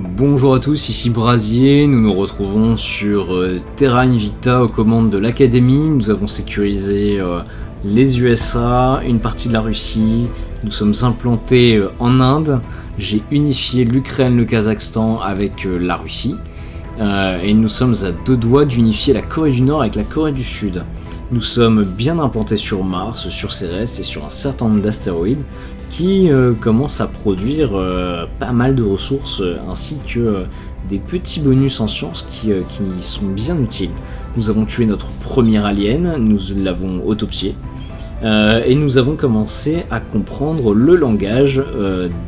Bonjour à tous, ici Brasier, nous nous retrouvons sur Terra Invicta aux commandes de l'Académie. Nous avons sécurisé les USA, une partie de la Russie, nous sommes implantés en Inde, j'ai unifié l'Ukraine, le Kazakhstan avec la Russie, et nous sommes à deux doigts d'unifier la Corée du Nord avec la Corée du Sud. Nous sommes bien implantés sur Mars, sur Cérès et sur un certain nombre d'astéroïdes qui commencent à produire pas mal de ressources ainsi que des petits bonus en sciences qui sont bien utiles. Nous avons tué notre premier alien, nous l'avons autopsié et nous avons commencé à comprendre le langage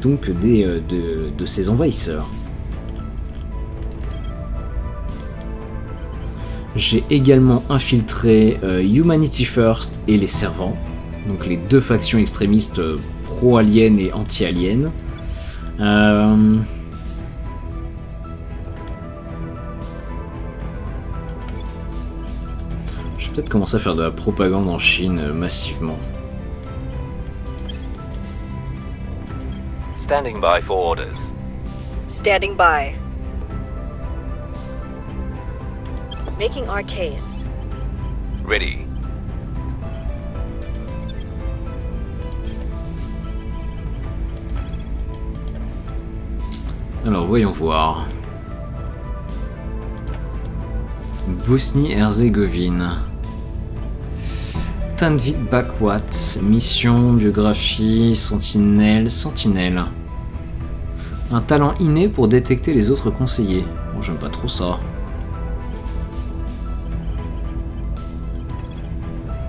donc de ces envahisseurs. J'ai également infiltré Humanity First et les Servants, donc les deux factions extrémistes pro-aliens et anti-aliens. Je vais peut-être commencer à faire de la propagande en Chine massivement. Standing by for orders. Standing by. Making our case. Ready. Alors voyons voir. Bosnie-Herzégovine. Tanvit Bakwat, mission, biographie, sentinelle. Un talent inné pour détecter les autres conseillers. Bon, j'aime pas trop ça.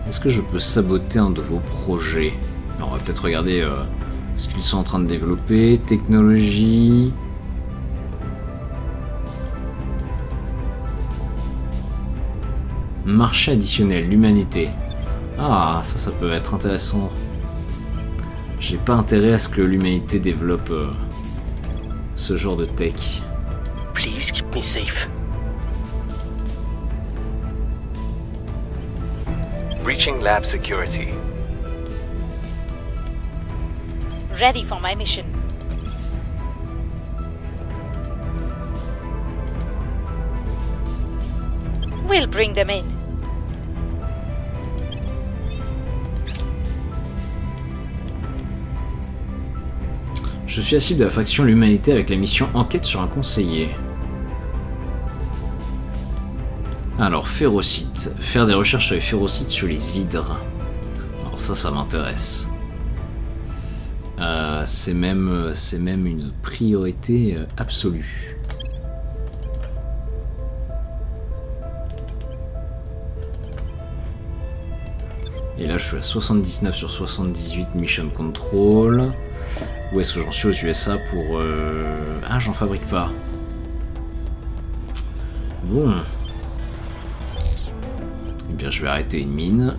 Est-ce que je peux saboter un de vos projets? Alors, on va peut-être regarder ce qu'ils sont en train de développer. Technologie. Marché additionnel, l'humanité. Ah, ça peut être intéressant. J'ai pas intérêt à ce que l'humanité développe ce genre de tech. Please keep me safe. Reaching lab security. Ready for my mission. We'll bring them in. Je suis la cible de la faction L'Humanité avec la mission Enquête sur un conseiller. Alors, Férocyte. Faire des recherches sur les férocytes sur les hydres. Alors ça m'intéresse. C'est même une priorité absolue. Et là je suis à 79 sur 78 Mission Control. Où est-ce que j'en suis aux USA pour... Ah, j'en fabrique pas. Bon. Eh bien je vais arrêter une mine.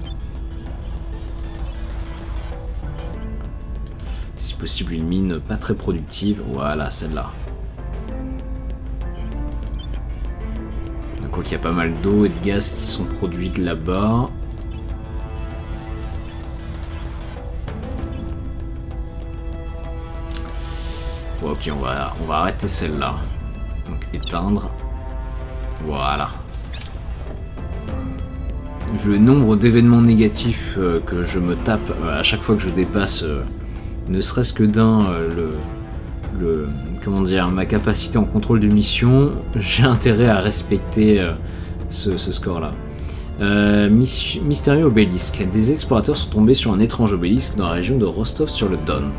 Si possible une mine pas très productive. Voilà, celle-là. Quoi qu'il y a pas mal d'eau et de gaz qui sont produits là-bas. Ok, on va arrêter celle-là. Donc éteindre. Voilà. Vu le nombre d'événements négatifs que je me tape à chaque fois que je dépasse, ne serait-ce que d'un, comment dire, ma capacité en contrôle de mission, j'ai intérêt à respecter ce score-là. Mystérieux obélisque. Des explorateurs sont tombés sur un étrange obélisque dans la région de Rostov-sur-le-Don.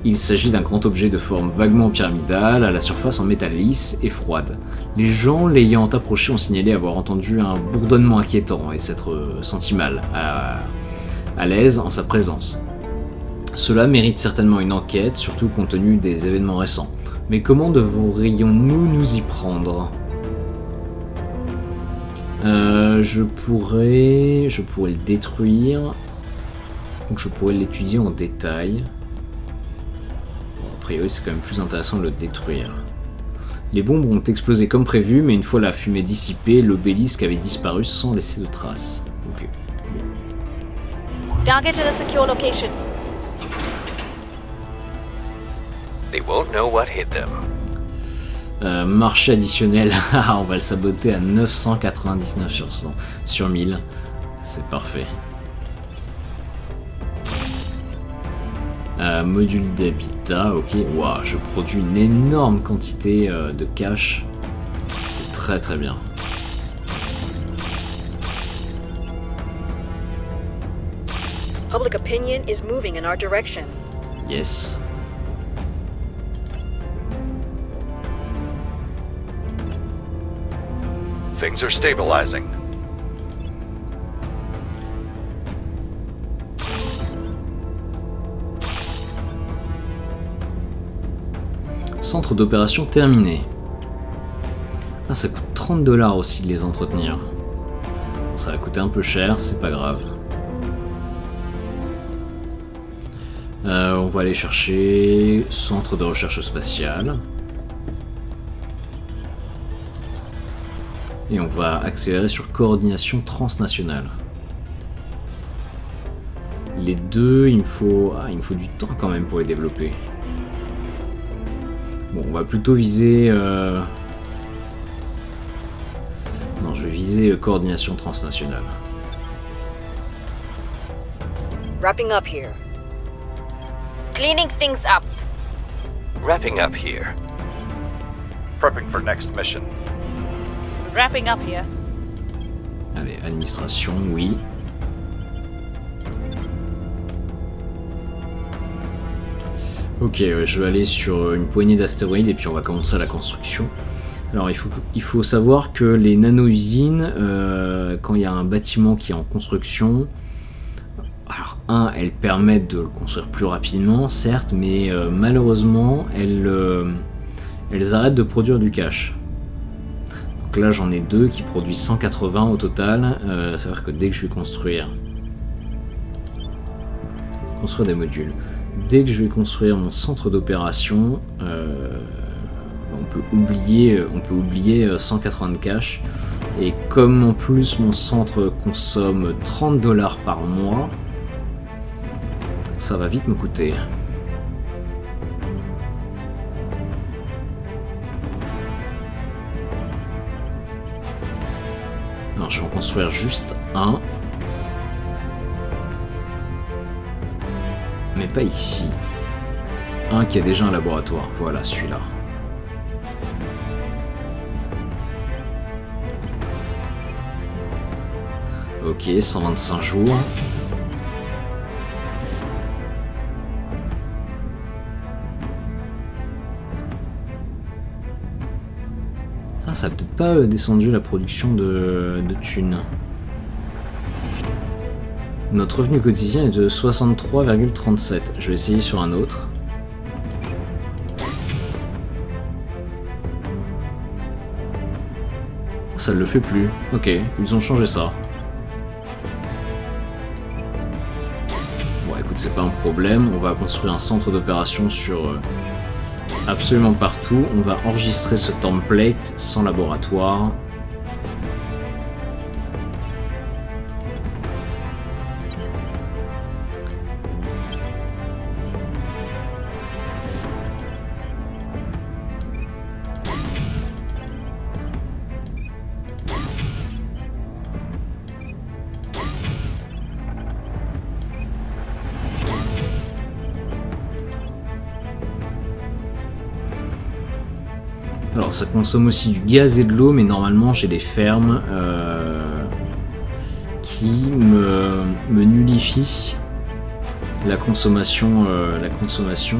Il s'agit d'un grand objet de forme vaguement pyramidale, à la surface en métal lisse et froide. Les gens l'ayant approché ont signalé avoir entendu un bourdonnement inquiétant et s'être senti mal, à l'aise en sa présence. Cela mérite certainement une enquête, surtout compte tenu des événements récents. Mais comment devrions-nous nous y prendre ? Je pourrais le détruire, donc je pourrais l'étudier en détail. A priori, c'est quand même plus intéressant de le détruire. Les bombes ont explosé comme prévu, mais une fois la fumée dissipée, l'obélisque avait disparu sans laisser de traces. Ok. Target at a secure location. They won't know what hit them. Marché additionnel, on va le saboter à 999 sur 100, sur 1000. C'est parfait. Module d'habitat, ok. Waouh, je produis une énorme quantité de cash. C'est très très bien. Public opinion is moving in our direction. Yes. Things are stabilizing. Centre d'opération terminé. Ah, ça coûte 30 $ aussi de les entretenir. Ça va coûter un peu cher, c'est pas grave. On va aller chercher centre de recherche spatiale. Et on va accélérer sur coordination transnationale. Les deux, il me faut du temps quand même pour les développer. Bon, on va plutôt viser... Non, je vais viser coordination transnationale. Wrapping up here. Cleaning things up. Wrapping up here. Prepping for next mission. Wrapping up here. Allez, administration, oui. Ok, je vais aller sur une poignée d'astéroïdes et puis on va commencer la construction. Alors il faut savoir que les nano-usines, quand il y a un bâtiment qui est en construction, alors elles permettent de le construire plus rapidement, certes, mais malheureusement, elles arrêtent de produire du cash. Donc là j'en ai deux qui produisent 180 au total, ça veut dire que dès que je vais construire des modules, dès que je vais construire mon centre d'opération, on peut oublier 180 de cash. Et comme en plus mon centre consomme 30 $ par mois, ça va vite me coûter. Alors je vais en construire juste un. Mais pas ici. Un qui a déjà un laboratoire. Voilà, celui-là. Ok, 125 jours. Ah, ça a peut-être pas descendu la production de thunes. Notre revenu quotidien est de 63,37. Je vais essayer sur un autre. Ça ne le fait plus. Ok, ils ont changé ça. Bon, écoute, c'est pas un problème. On va construire un centre d'opération sur absolument partout. On va enregistrer ce template sans laboratoire. Alors ça consomme aussi du gaz et de l'eau, mais normalement j'ai des fermes qui me nullifient la consommation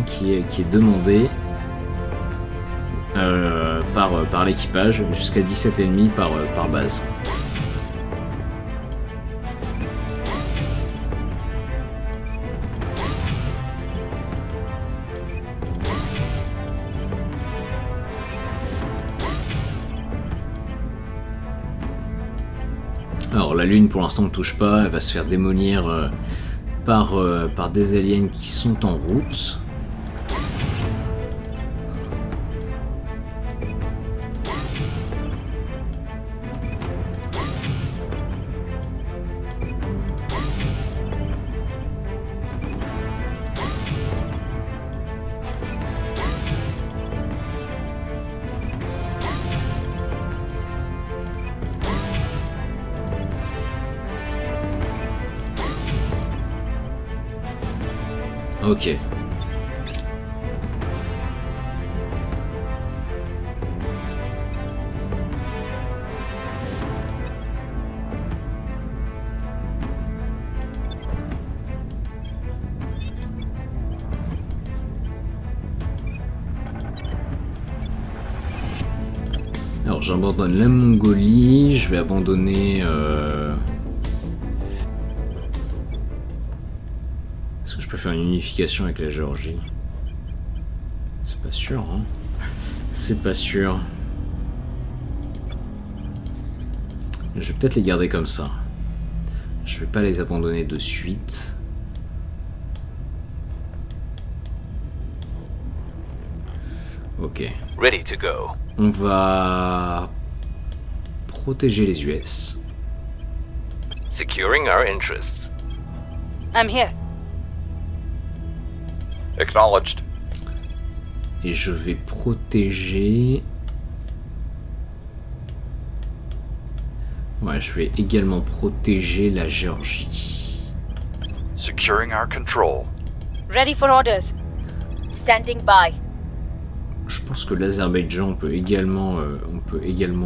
qui est demandée par l'équipage, jusqu'à 17,5 par base. Alors la Lune pour l'instant ne touche pas, elle va se faire démolir par des aliens qui sont en route. Ok. Alors j'abandonne la Mongolie, je vais abandonner... Est-ce que je peux faire une unification avec la Géorgie? C'est pas sûr, hein. C'est pas sûr. Je vais peut-être les garder comme ça. Je vais pas les abandonner de suite. Ok. Ready to go. On va protéger les US. Securing our interests. I'm here. Acknowledged. Et je vais protéger... Ouais, je vais également protéger la Géorgie. Securing our control. Ready for orders. Standing by. Je pense que l'Azerbaïdjan, on peut également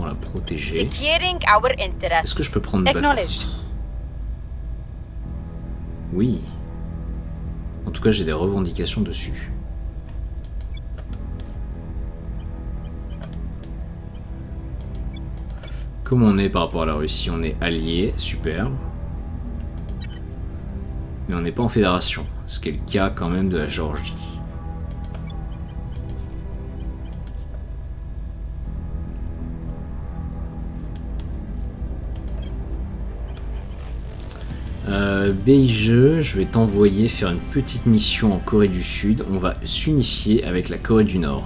la protéger. Securing our Est-ce interests. que je peux prendre Acknowledged. Oui. En tout cas, j'ai des revendications dessus. Comment on est par rapport à la Russie? On est alliés, super. Mais on n'est pas en fédération, ce qui est le cas quand même de la Géorgie. Beige, je vais t'envoyer faire une petite mission en Corée du Sud. On va s'unifier avec la Corée du Nord.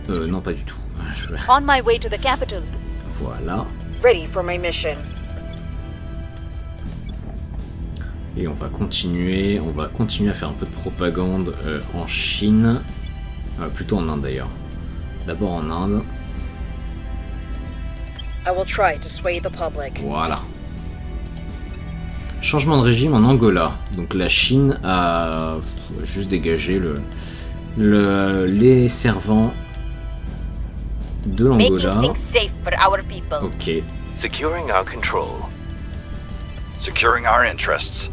Non, pas du tout. On my way to the capital. Voilà. Ready for my mission. Et on va continuer à faire un peu de propagande en Chine. Plutôt en Inde d'ailleurs. D'abord en Inde. I will try to sway the public. Voilà. Changement de régime en Angola. Donc la Chine a juste dégagé les servants de Making l'Angola. things safe for our people. Ok. Securing our control. Securing our interests.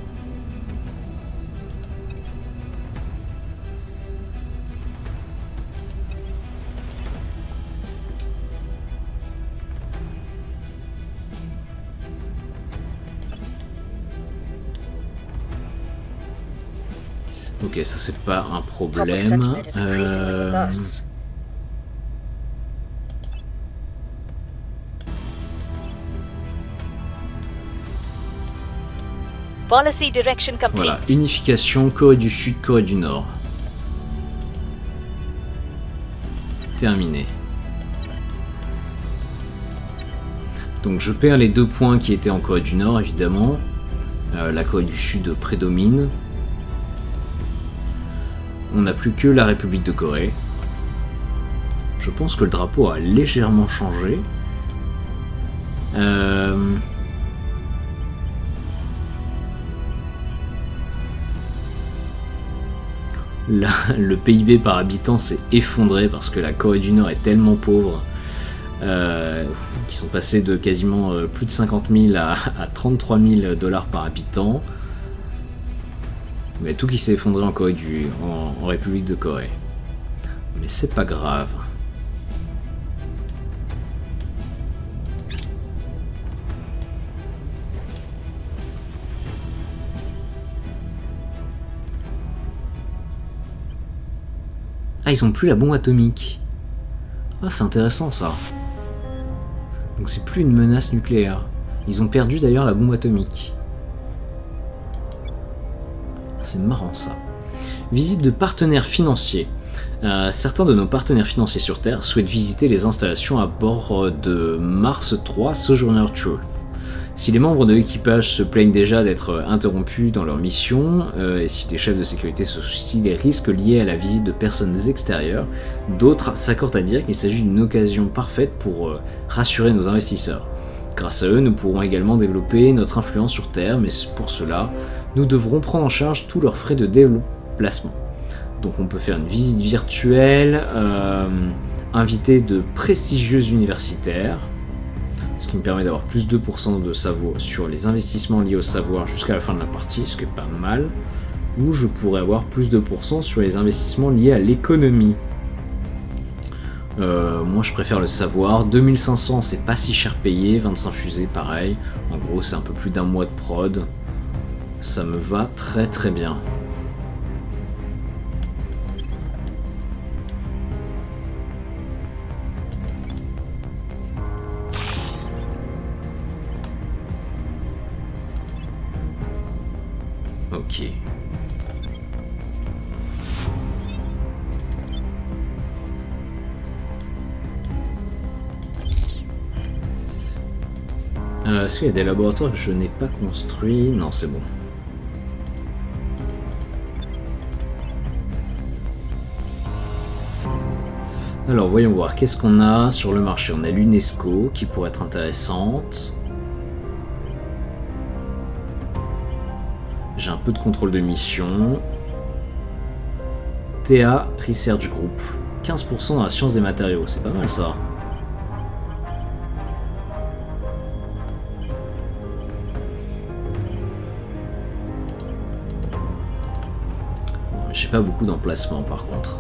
Ok, ça c'est pas un Public problème. sentiment is increasingly with us. Policy direction complete. Voilà, unification Corée du Sud, Corée du Nord. Terminé. Donc je perds les 2 points qui étaient en Corée du Nord, évidemment. La Corée du Sud prédomine. On n'a plus que la République de Corée. Je pense que le drapeau a légèrement changé. Là, le PIB par habitant s'est effondré parce que la Corée du Nord est tellement pauvre qu'ils sont passés de quasiment plus de 50 000 à 33 000 $ par habitant. Mais tout qui s'est effondré en République de Corée. Mais c'est pas grave. Ah, ils ont plus la bombe atomique. Ah, c'est intéressant ça. Donc c'est plus une menace nucléaire. Ils ont perdu d'ailleurs la bombe atomique. C'est marrant ça. Visite de partenaires financiers. Certains de nos partenaires financiers sur Terre souhaitent visiter les installations à bord de Mars 3 Sojourner Truth. Si les membres de l'équipage se plaignent déjà d'être interrompus dans leur mission, et si les chefs de sécurité se soucient des risques liés à la visite de personnes extérieures, d'autres s'accordent à dire qu'il s'agit d'une occasion parfaite pour rassurer nos investisseurs. Grâce à eux, nous pourrons également développer notre influence sur Terre, mais pour cela, nous devrons prendre en charge tous leurs frais de déplacement. Donc on peut faire une visite virtuelle, inviter de prestigieux universitaires, ce qui me permet d'avoir plus 2% de savoir sur les investissements liés au savoir jusqu'à la fin de la partie, ce qui est pas mal. Ou je pourrais avoir plus 2% sur les investissements liés à l'économie. Moi je préfère le savoir. 2500 c'est pas si cher payé, 25 fusées pareil. En gros c'est un peu plus d'un mois de prod. Ça me va très très bien. Ok. Est-ce qu'il y a des laboratoires que je n'ai pas construits? Non, c'est bon. Alors, voyons voir. Qu'est-ce qu'on a sur le marché? On a l'UNESCO, qui pourrait être intéressante. J'ai un peu de contrôle de mission. TA Research Group. 15% dans la science des matériaux. C'est pas mal, ça. J'ai pas beaucoup d'emplacements par contre.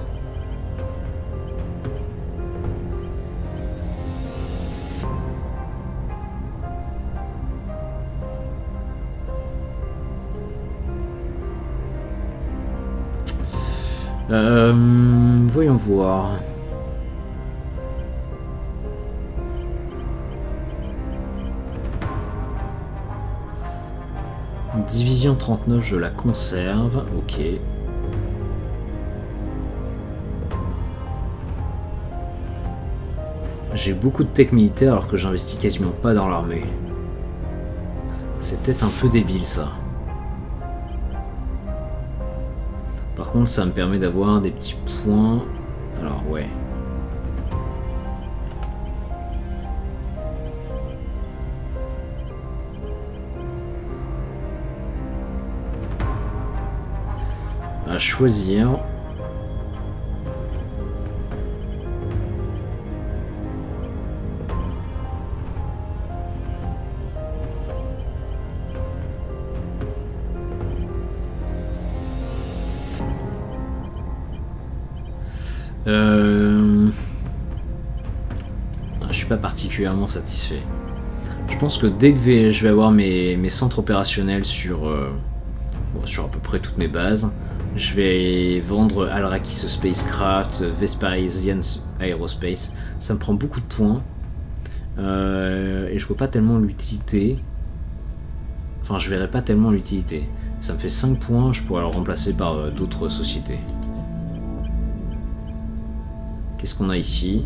Voyons voir. Division 39, je la conserve. Ok. J'ai beaucoup de tech militaire alors que j'investis quasiment pas dans l'armée. C'est peut-être un peu débile ça. Par contre ça me permet d'avoir des petits points. Alors ouais. À choisir. Je suis pas particulièrement satisfait. Je pense que dès que je vais avoir mes centres opérationnels sur à peu près toutes mes bases, je vais vendre Alrakis Spacecraft, Vespasian Aerospace. Ça me prend beaucoup de points et je vois pas tellement l'utilité. Enfin, je verrai pas tellement l'utilité. Ça me fait 5 points, je pourrais le remplacer par d'autres sociétés. Qu'est-ce qu'on a ici?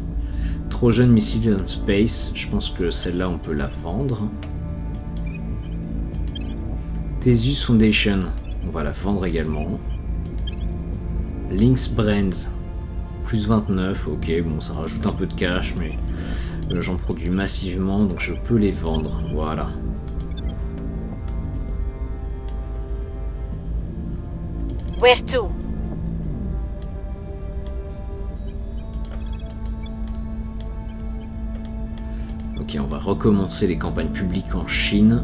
Trojan Missile in Space, je pense que celle-là on peut la vendre. Theseus Foundation, on va la vendre également. Lynx Brands, plus 29, ok, bon ça rajoute un peu de cash, mais j'en produis massivement, donc je peux les vendre, voilà. Where to? Ok, on va recommencer les campagnes publiques en Chine.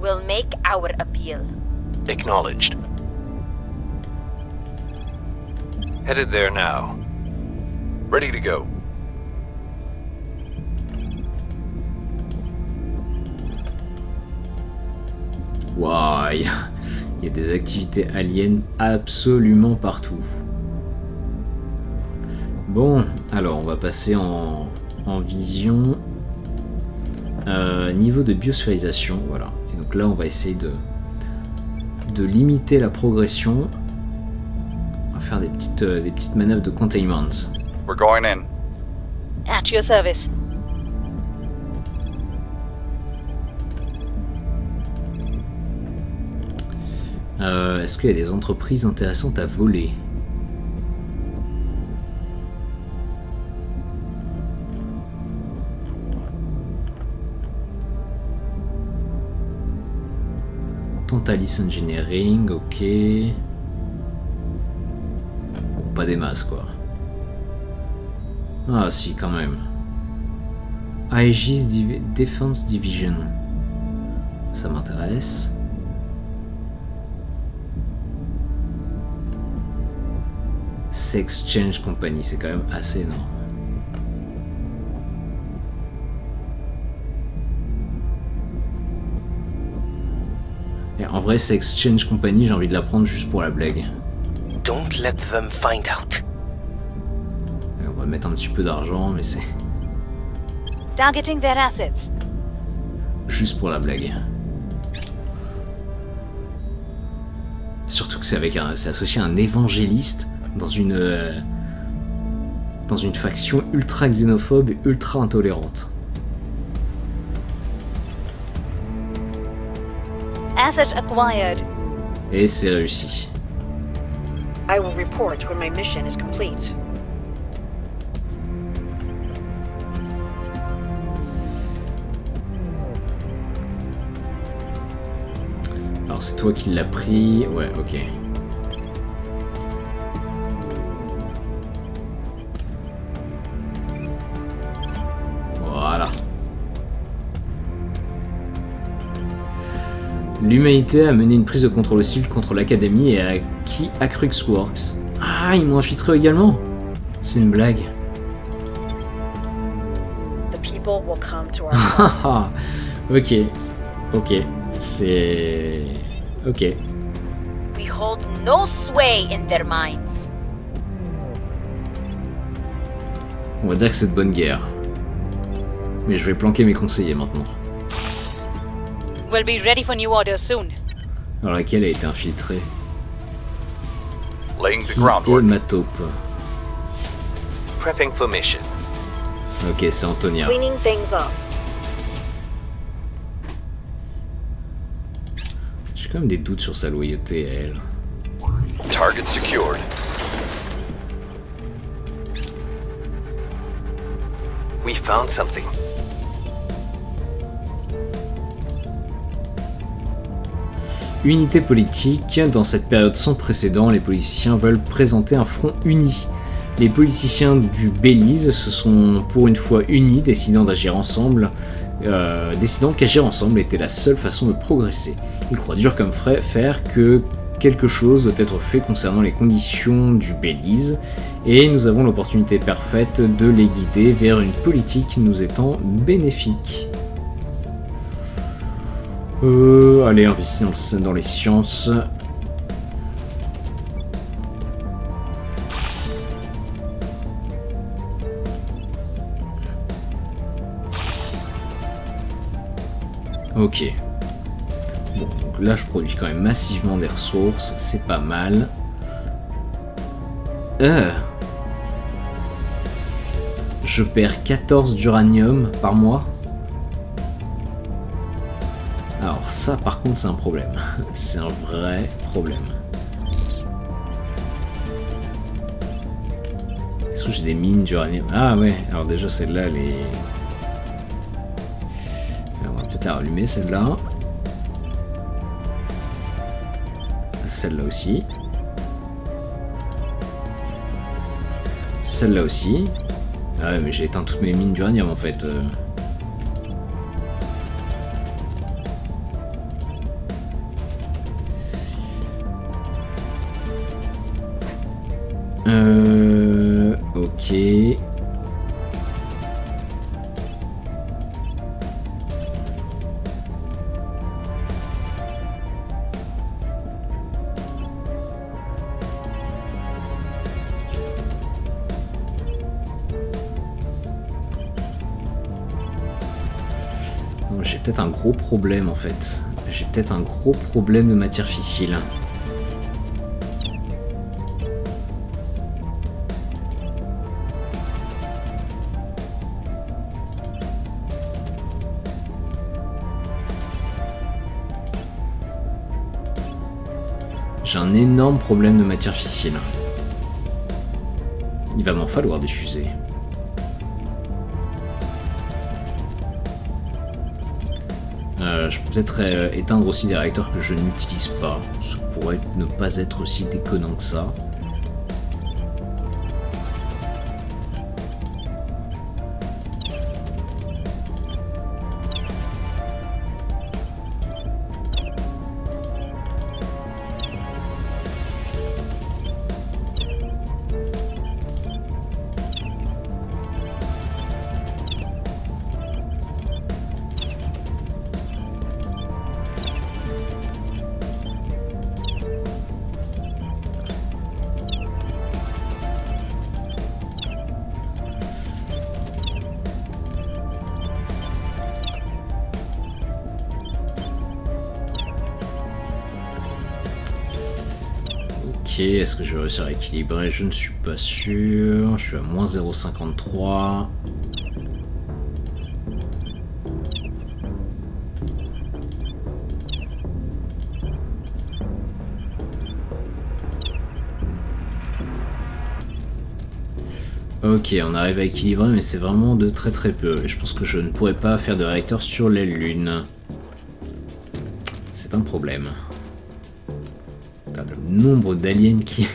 We'll make our appeal. Acknowledged. Headed there now. Ready to go. Waouh, il y a des activités aliens absolument partout. Bon, alors on va passer en vision. Niveau de biosphérisation, voilà. Et donc là on va essayer de limiter la progression. On va faire des petites manœuvres de containment. We're going in. At your service. Est-ce qu'il y a des entreprises intéressantes à voler? Tantalis Engineering, ok. Bon, pas des masses quoi. Ah si, quand même. Aegis Defense Division. Ça m'intéresse. Exchange Company, c'est quand même assez énorme. Et en vrai, Exchange Company, j'ai envie de la prendre juste pour la blague. Don't let them find out. Et on va mettre un petit peu d'argent, mais c'est Targeting their assets. juste pour la blague. Surtout que c'est associé à un évangéliste dans une faction ultra xénophobe et ultra intolérante. Asset acquired. Et c'est réussi. I will report when my mission is complete. Alors c'est toi qui l'as pris, ouais, ok. Voilà. L'humanité a mené une prise de contrôle hostile contre l'Académie et a acquis Acrux Works. Ah, ils m'ont infiltré également. C'est une blague. The people will come to our side. Ah, ok. Ok. C'est... Ok. We hold no sway in their minds. On va dire que c'est de bonne guerre. Mais je vais planquer mes conseillers maintenant. We'll be ready for new orders soon. Dans laquelle a été infiltrée. Laying the Et groundwork. ma taupe. Prepping for mission. Ok, c'est Antonia. Cleaning things up. J'ai quand même des doutes sur sa loyauté à elle. Target secured. We found something. Unité politique, dans cette période sans précédent, les politiciens veulent présenter un front uni. Les politiciens du Belize se sont pour une fois unis, décidant qu'agir ensemble était la seule façon de progresser. Ils croient dur comme fer que quelque chose doit être fait concernant les conditions du Belize, et nous avons l'opportunité parfaite de les guider vers une politique nous étant bénéfique. Allez, investissons dans les sciences. Ok. Bon, donc là je produis quand même massivement des ressources, c'est pas mal. Je perds 14 d'uranium par mois. Alors ça par contre c'est un problème. C'est un vrai problème. Est-ce que j'ai des mines d'uranium? Ah ouais, alors déjà celle-là elle est... On va peut-être la rallumer celle-là. Celle-là aussi. Celle-là aussi. Ah ouais mais j'ai éteint toutes mes mines d'uranium en fait. Ok. J'ai peut-être un gros problème en fait. J'ai peut-être un gros problème de matière fissile. J'ai un énorme problème de matière fissile. Il va m'en falloir des fusées. Je peux peut-être éteindre aussi des réacteurs que je n'utilise pas. Ça pourrait ne pas être aussi déconnant que ça. Ok, est-ce que je vais réussir à équilibrer? Je ne suis pas sûr. Je suis à moins 0,53. Ok, on arrive à équilibrer, mais c'est vraiment de très très peu. Et je pense que je ne pourrais pas faire de réacteur sur les lunes. C'est un problème. Le nombre d'aliens qui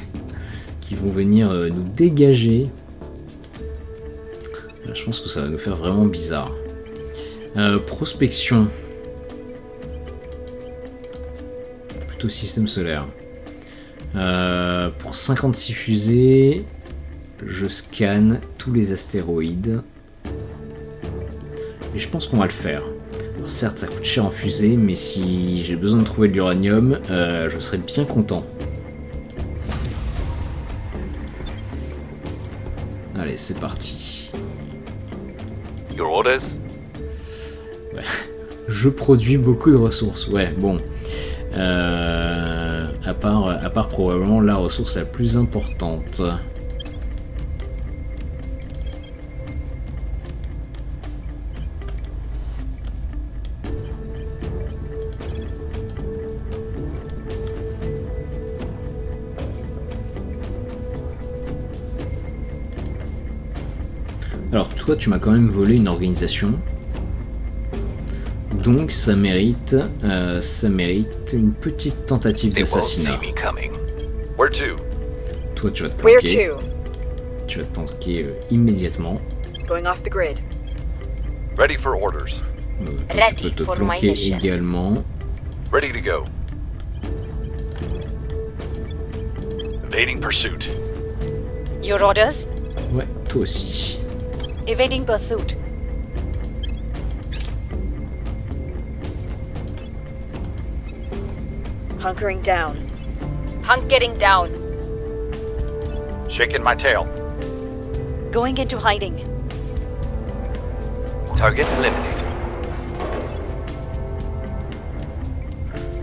vont venir nous dégager. Là, je pense que ça va nous faire vraiment bizarre. Prospection. Plutôt système solaire. Pour 56 fusées, je scanne tous les astéroïdes. Et je pense qu'on va le faire. Alors certes, ça coûte cher en fusée, mais si j'ai besoin de trouver de l'uranium, je serais bien content. Allez, c'est parti. Your orders? Ouais. Je produis beaucoup de ressources. Ouais, bon. À part probablement la ressource la plus importante. Alors toi, tu m'as quand même volé une organisation. Donc ça mérite une petite tentative They won't see d'assassinat. me coming. Where to? Toi, tu vas te Where planquer. to? Tu vas te planquer immédiatement. Going off the grid. Ready for orders. Toi, Ready tu peux te for my planquer mission. également. Ready to go. Evading pursuit. Your orders? Ouais, toi aussi. Evading pursuit. Hunkering down. Hunkering down. Shaking my tail. Going into hiding. Target eliminated.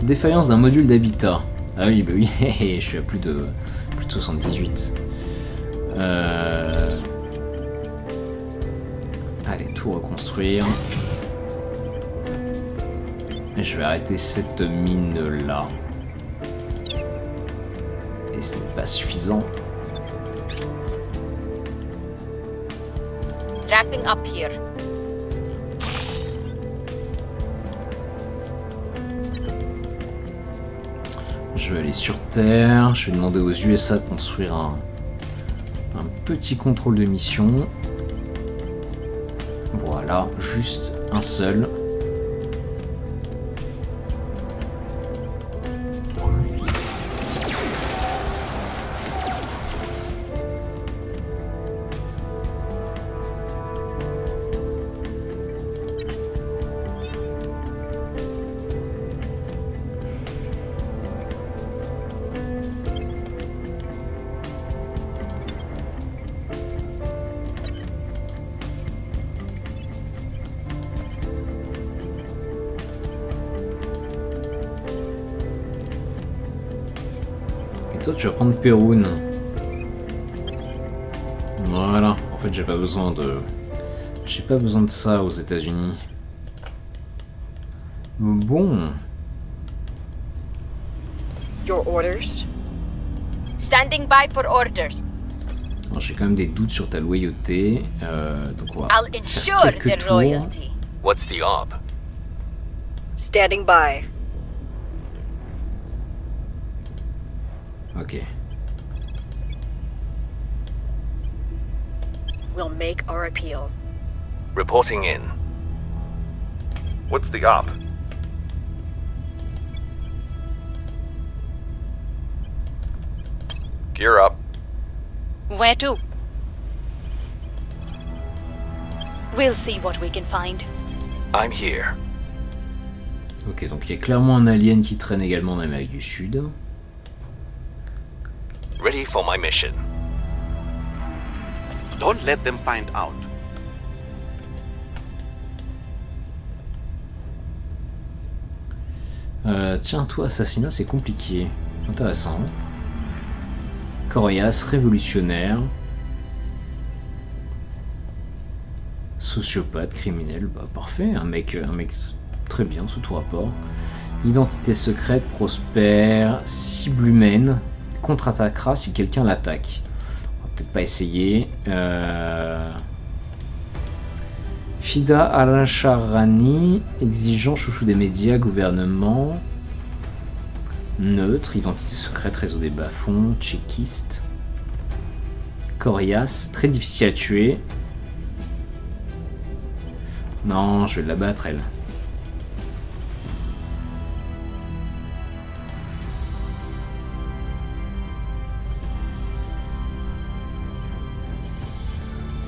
Défaillance d'un module d'habitat. Ah oui, bah oui, je suis à plus de 78. Allez, tout reconstruire. Et je vais arrêter cette mine là. Et ce n'est pas suffisant. Wrapping up here. Je vais aller sur Terre. Je vais demander aux USA de construire un petit contrôle de mission. Voilà, juste un seul. Toi, tu vas prendre Perun. Voilà. En fait, j'ai pas besoin de ça aux États-Unis. Bon. Your orders? Standing by for orders. Alors, j'ai quand même des doutes sur ta loyauté. Donc on va I'll faire ensure quelques their tours. loyalty. What's the op? Standing by. Ok. We'll make our appeal. Reporting in. What's the op? Gear up. Where to? We'll see what we can find. I'm here. Ok, donc il y a clairement un alien qui traîne également en Amérique du Sud. Ready for my mission. Don't let them find out. Tiens, toi, assassinat, c'est compliqué. Intéressant. Coriace, révolutionnaire. Sociopathe, criminel, bah parfait. Un mec très bien, sous tout rapport. Identité secrète, prospère, cible humaine. Contre-attaquera si quelqu'un l'attaque. On va peut-être pas essayer. Fida Al-Sharrani, exigeant, chouchou des médias, gouvernement. Neutre, identité secrète, réseau des bas-fonds, tchéquiste. Coriace, très difficile à tuer. Non, je vais l'abattre, elle.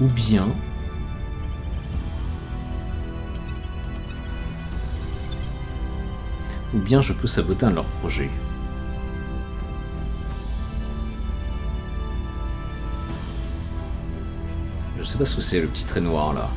Ou bien je peux saboter un de leurs projets. Je sais pas ce que c'est le petit trait noir là.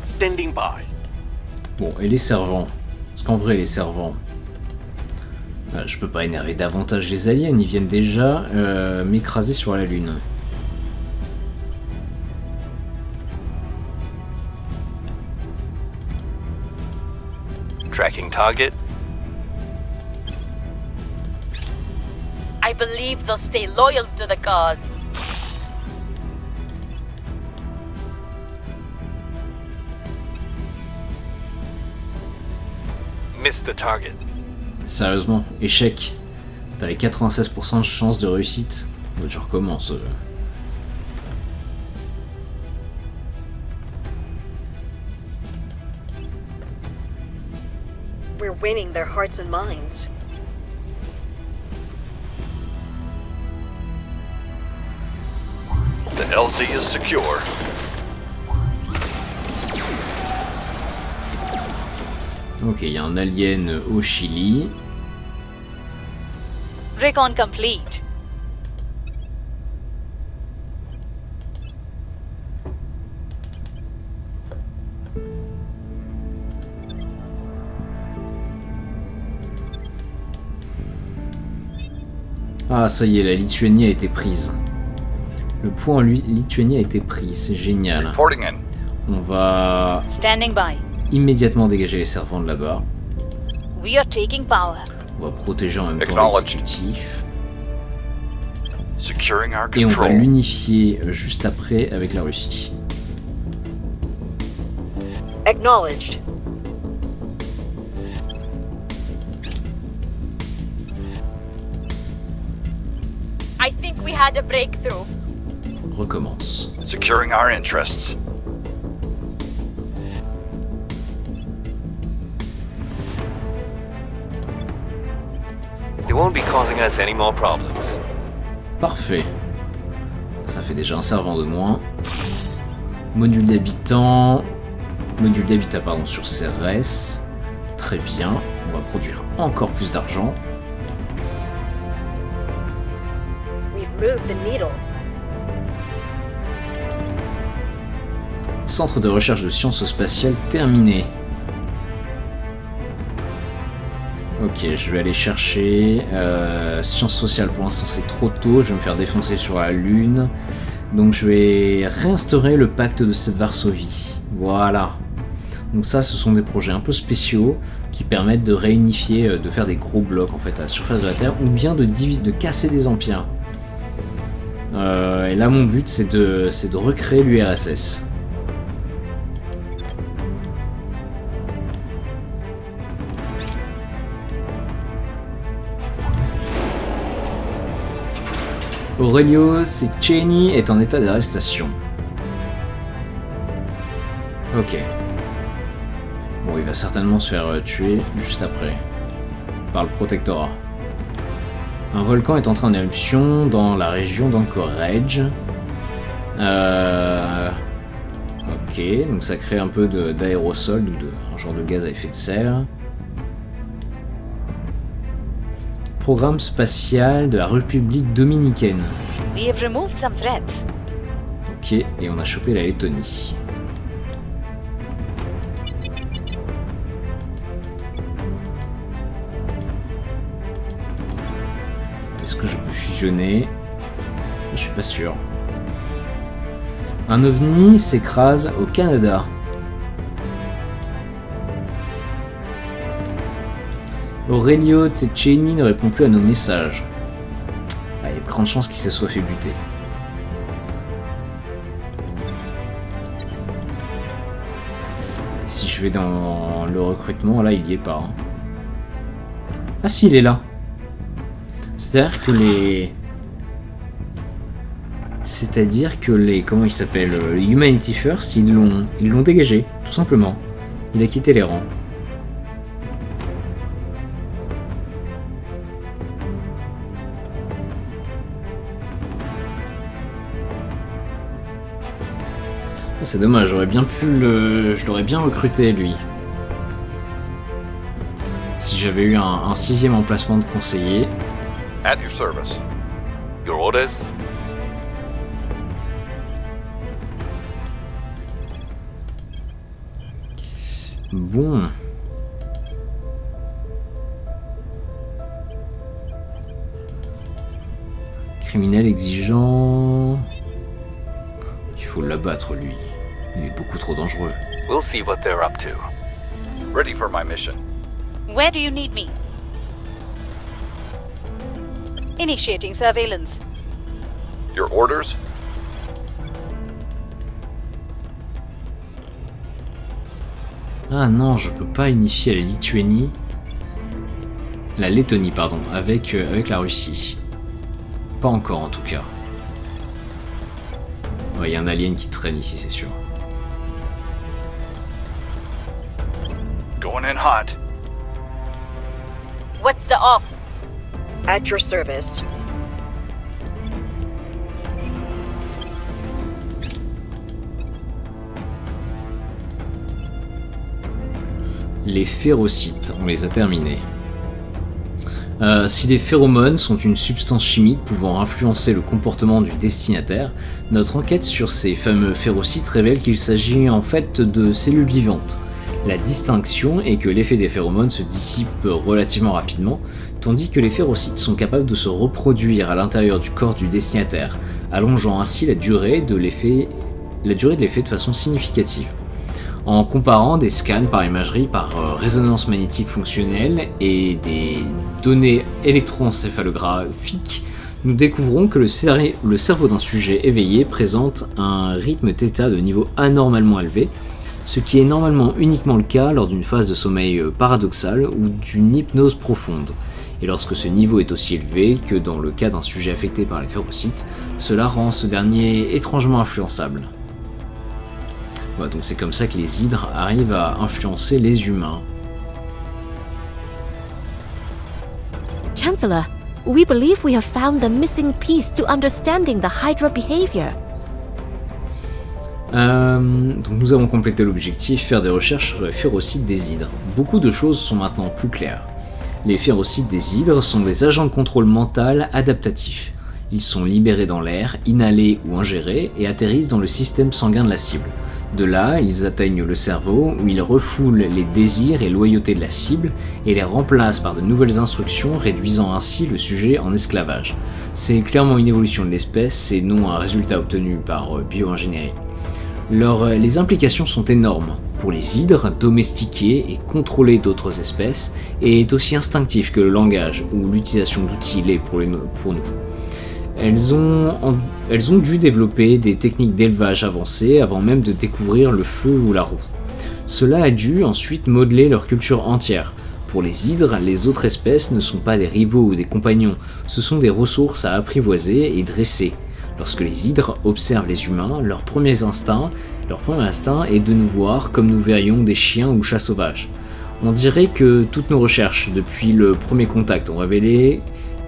Standing by. Bon, et les servants? Parce qu'en vrai, les servants... je peux pas énerver davantage les aliens, ils viennent déjà m'écraser sur la Lune. Tracking target. I believe they'll stay loyal to the cause. Missed the target. Sérieusement, échec. T'avais 96% de chance de réussite. Bon, tu recommences. We're winning their hearts and minds. The LZ is secure. Ok, il y a un alien au Chili. Recon complete. Ah, ça y est, la Lituanie a été prise. Le point Lituanie a été pris, c'est génial. Reporting in. On va Standing by. immédiatement dégager les servants de là-bas. We are taking power. On va protéger en même temps Acknowledged. l'exécutif. Securing our Et on va control. l'unifier juste après avec la Russie. Acknowledged. I think we had a breakthrough. Recommence. Securing our interests. They won't be causing us any more problems. Parfait. Ça fait déjà un servant de moins. Module d'habitat pardon, sur CRS. Très bien. On va produire encore plus d'argent. We've moved the needle. Centre de recherche de sciences spatiales terminé. Ok, je vais aller chercher sciences sociales. Pour l'instant, c'est trop tôt. Je vais me faire défoncer sur la Lune. Donc, je vais réinstaurer le pacte de Varsovie. Voilà. Donc ça, ce sont des projets un peu spéciaux qui permettent de réunifier, de faire des gros blocs en fait à la surface de la Terre, ou bien de casser des empires. Et là, mon but, c'est de recréer l'URSS. Aurelio Cecchini est en état d'arrestation. Ok. Bon, il va certainement se faire tuer juste après. Par le protectorat. Un volcan est entré en éruption dans la région d'Anchorage. Ok, donc ça crée un peu d'aérosol, ou un genre de gaz à effet de serre. Programme spatial de la République dominicaine. We have removed some threats. Ok, et on a chopé la Lettonie. Est-ce que je peux fusionner? Je suis pas sûr. Un ovni s'écrase au Canada. Aurelio Cecchini ne répond plus à nos messages. Ah, il y a de grandes chances qu'il se soit fait buter. Et si je vais dans le recrutement, là il y est pas. Hein. Ah si, il est là. C'est-à-dire que les... Comment il s'appelle, Humanity First, ils l'ont dégagé, tout simplement. Il a quitté les rangs. C'est dommage, j'aurais bien pu je l'aurais bien recruté lui. Si j'avais eu un 6e emplacement de conseiller. At your service. Your orders? Bon. Criminel exigeant. Il faut l'abattre lui. Il est beaucoup trop dangereux. We'll see what they're up to. Ready for my mission. Where do you need me? Initiating surveillance. Your orders? Ah non, je peux pas unifier la Lituanie. La Lettonie, pardon, avec la Russie. Pas encore en tout cas. Ouais, y a un alien qui traîne ici, c'est sûr. Going in hot. What's the op? At your service. Les phérocites, on les a terminés. Si les phéromones sont une substance chimique pouvant influencer le comportement du destinataire, notre enquête sur ces fameux phérocites révèle qu'il s'agit en fait de cellules vivantes. La distinction est que l'effet des phéromones se dissipe relativement rapidement, tandis que les phérocites sont capables de se reproduire à l'intérieur du corps du destinataire, allongeant ainsi la durée de l'effet de façon significative. En comparant des scans par imagerie par résonance magnétique fonctionnelle et des données électroencéphalographiques, nous découvrons que le cerveau d'un sujet éveillé présente un rythme θ de niveau anormalement élevé, ce qui est normalement uniquement le cas lors d'une phase de sommeil paradoxal ou d'une hypnose profonde. Et lorsque ce niveau est aussi élevé que dans le cas d'un sujet affecté par les phérocites, cela rend ce dernier étrangement influençable. Voilà, donc c'est comme ça que les hydres arrivent à influencer les humains. Chancellor, we believe we have found the missing piece to understanding the Hydra behavior. Donc nous avons complété l'objectif, faire des recherches sur les phérocites des hydres. Beaucoup de choses sont maintenant plus claires. Les phérocites des hydres sont des agents de contrôle mental adaptatifs. Ils sont libérés dans l'air, inhalés ou ingérés, et atterrissent dans le système sanguin de la cible. De là, ils atteignent le cerveau, où ils refoulent les désirs et loyautés de la cible et les remplacent par de nouvelles instructions, réduisant ainsi le sujet en esclavage. C'est clairement une évolution de l'espèce et non un résultat obtenu par bioingénierie. Les implications sont énormes. Pour les hydres, domestiquer et contrôler d'autres espèces est aussi instinctif que le langage ou l'utilisation d'outils l'est pour nous. Elles ont dû développer des techniques d'élevage avancées avant même de découvrir le feu ou la roue. Cela a dû ensuite modeler leur culture entière. Pour les hydres, les autres espèces ne sont pas des rivaux ou des compagnons, ce sont des ressources à apprivoiser et dresser. Lorsque les hydres observent les humains, leur premier instinct est de nous voir comme nous verrions des chiens ou chats sauvages. On dirait que toutes nos recherches, depuis le premier contact, ont révélé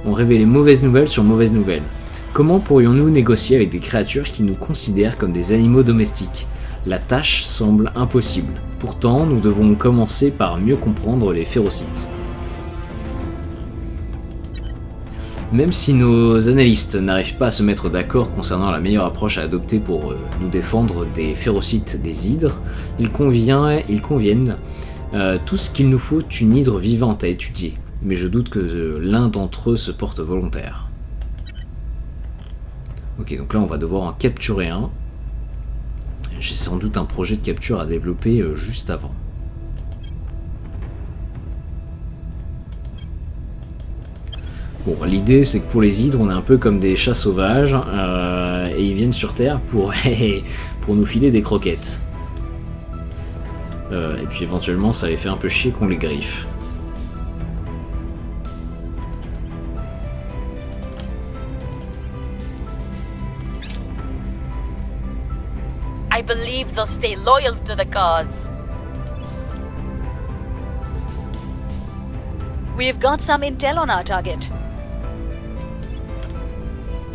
mauvaises nouvelles sur mauvaises nouvelles. Comment pourrions-nous négocier avec des créatures qui nous considèrent comme des animaux domestiques ? La tâche semble impossible. Pourtant, nous devons commencer par mieux comprendre les férocites. Même si nos analystes n'arrivent pas à se mettre d'accord concernant la meilleure approche à adopter pour nous défendre des férocites des hydres, ils conviennent tout ce qu'il nous faut une hydre vivante à étudier. Mais je doute que l'un d'entre eux se porte volontaire. Ok, donc là on va devoir en capturer un. J'ai sans doute un projet de capture à développer juste avant. Bon, l'idée c'est que pour les hydres, on est un peu comme des chats sauvages, et ils viennent sur Terre pour nous filer des croquettes. Et puis éventuellement ça les fait un peu chier qu'on les griffe. I believe they'll stay loyal to the cause. We've got some intel on our target.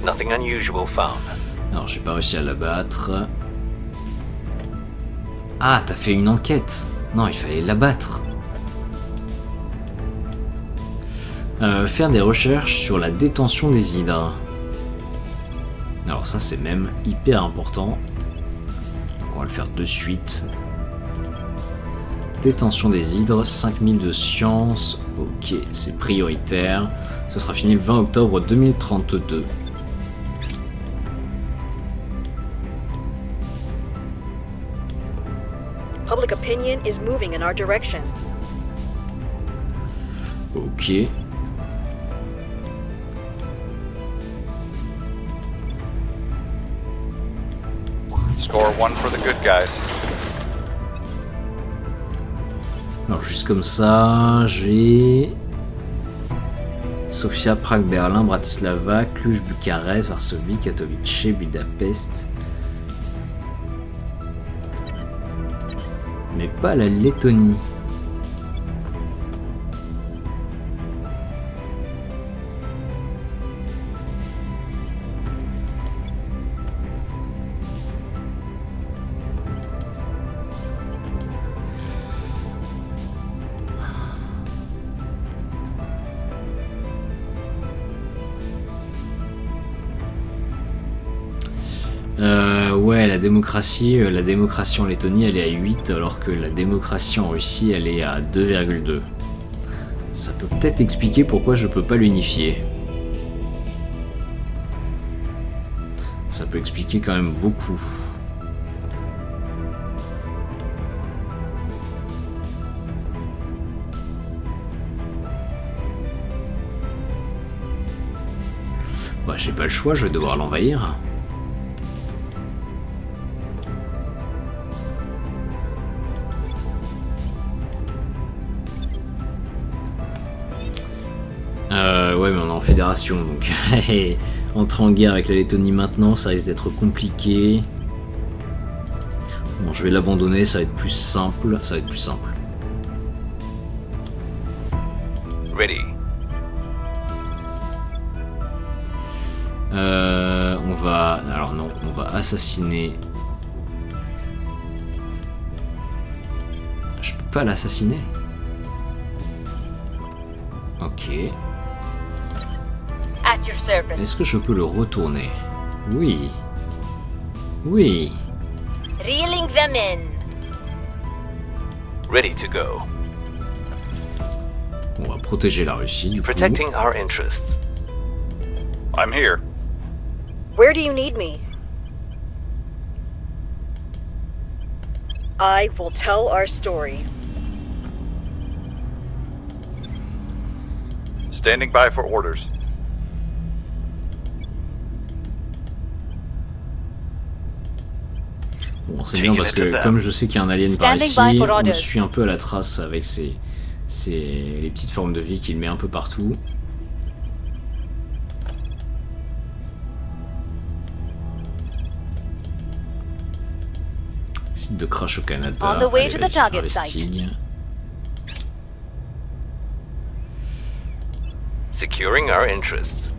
Nothing unusual found. Alors j'ai pas réussi à l'abattre. Ah, t'as fait une enquête. Non, il fallait l'abattre. Faire des recherches sur la détention des hydres. Alors ça c'est même hyper important. Donc on va le faire de suite. Détention des hydres, 5000 de science. Ok, c'est prioritaire. Ce sera fini le 20 octobre 2032. Public opinion is moving in our direction. Ok. Score one for the good guys. Alors juste comme ça, j'ai Sofia, Prague, Berlin, Bratislava, Cluj, Bucarest, Varsovie, Katowice, Budapest. Mais pas la Lettonie. Ouais, la démocratie en Lettonie elle est à 8 alors que la démocratie en Russie elle est à 2,2. Ça peut peut-être expliquer pourquoi je peux pas l'unifier. Ça peut expliquer quand même beaucoup. Bah j'ai pas le choix, je vais devoir l'envahir. Ouais mais on est en fédération donc entrer en guerre avec la Lettonie maintenant ça risque d'être compliqué. Bon je vais l'abandonner, ça va être plus simple, Ready. On va... Alors non, on va assassiner... Je peux pas l'assassiner. Ok. At your service. Est-ce que je peux le retourner? Oui. Oui. Reeling them in. Ready to go. On va protéger la Russie. Du coup. Protecting our interests. I'm here. Where do you need me? I will tell our story. Standing by for orders. Bon, c'est bien parce que comme je sais qu'il y a un alien par ici, on le suit un peu à la trace avec les petites formes de vie qu'il met un peu partout. Site de crash au Canada. On the way allez, to the vas-y, target investigue. Securing our interests.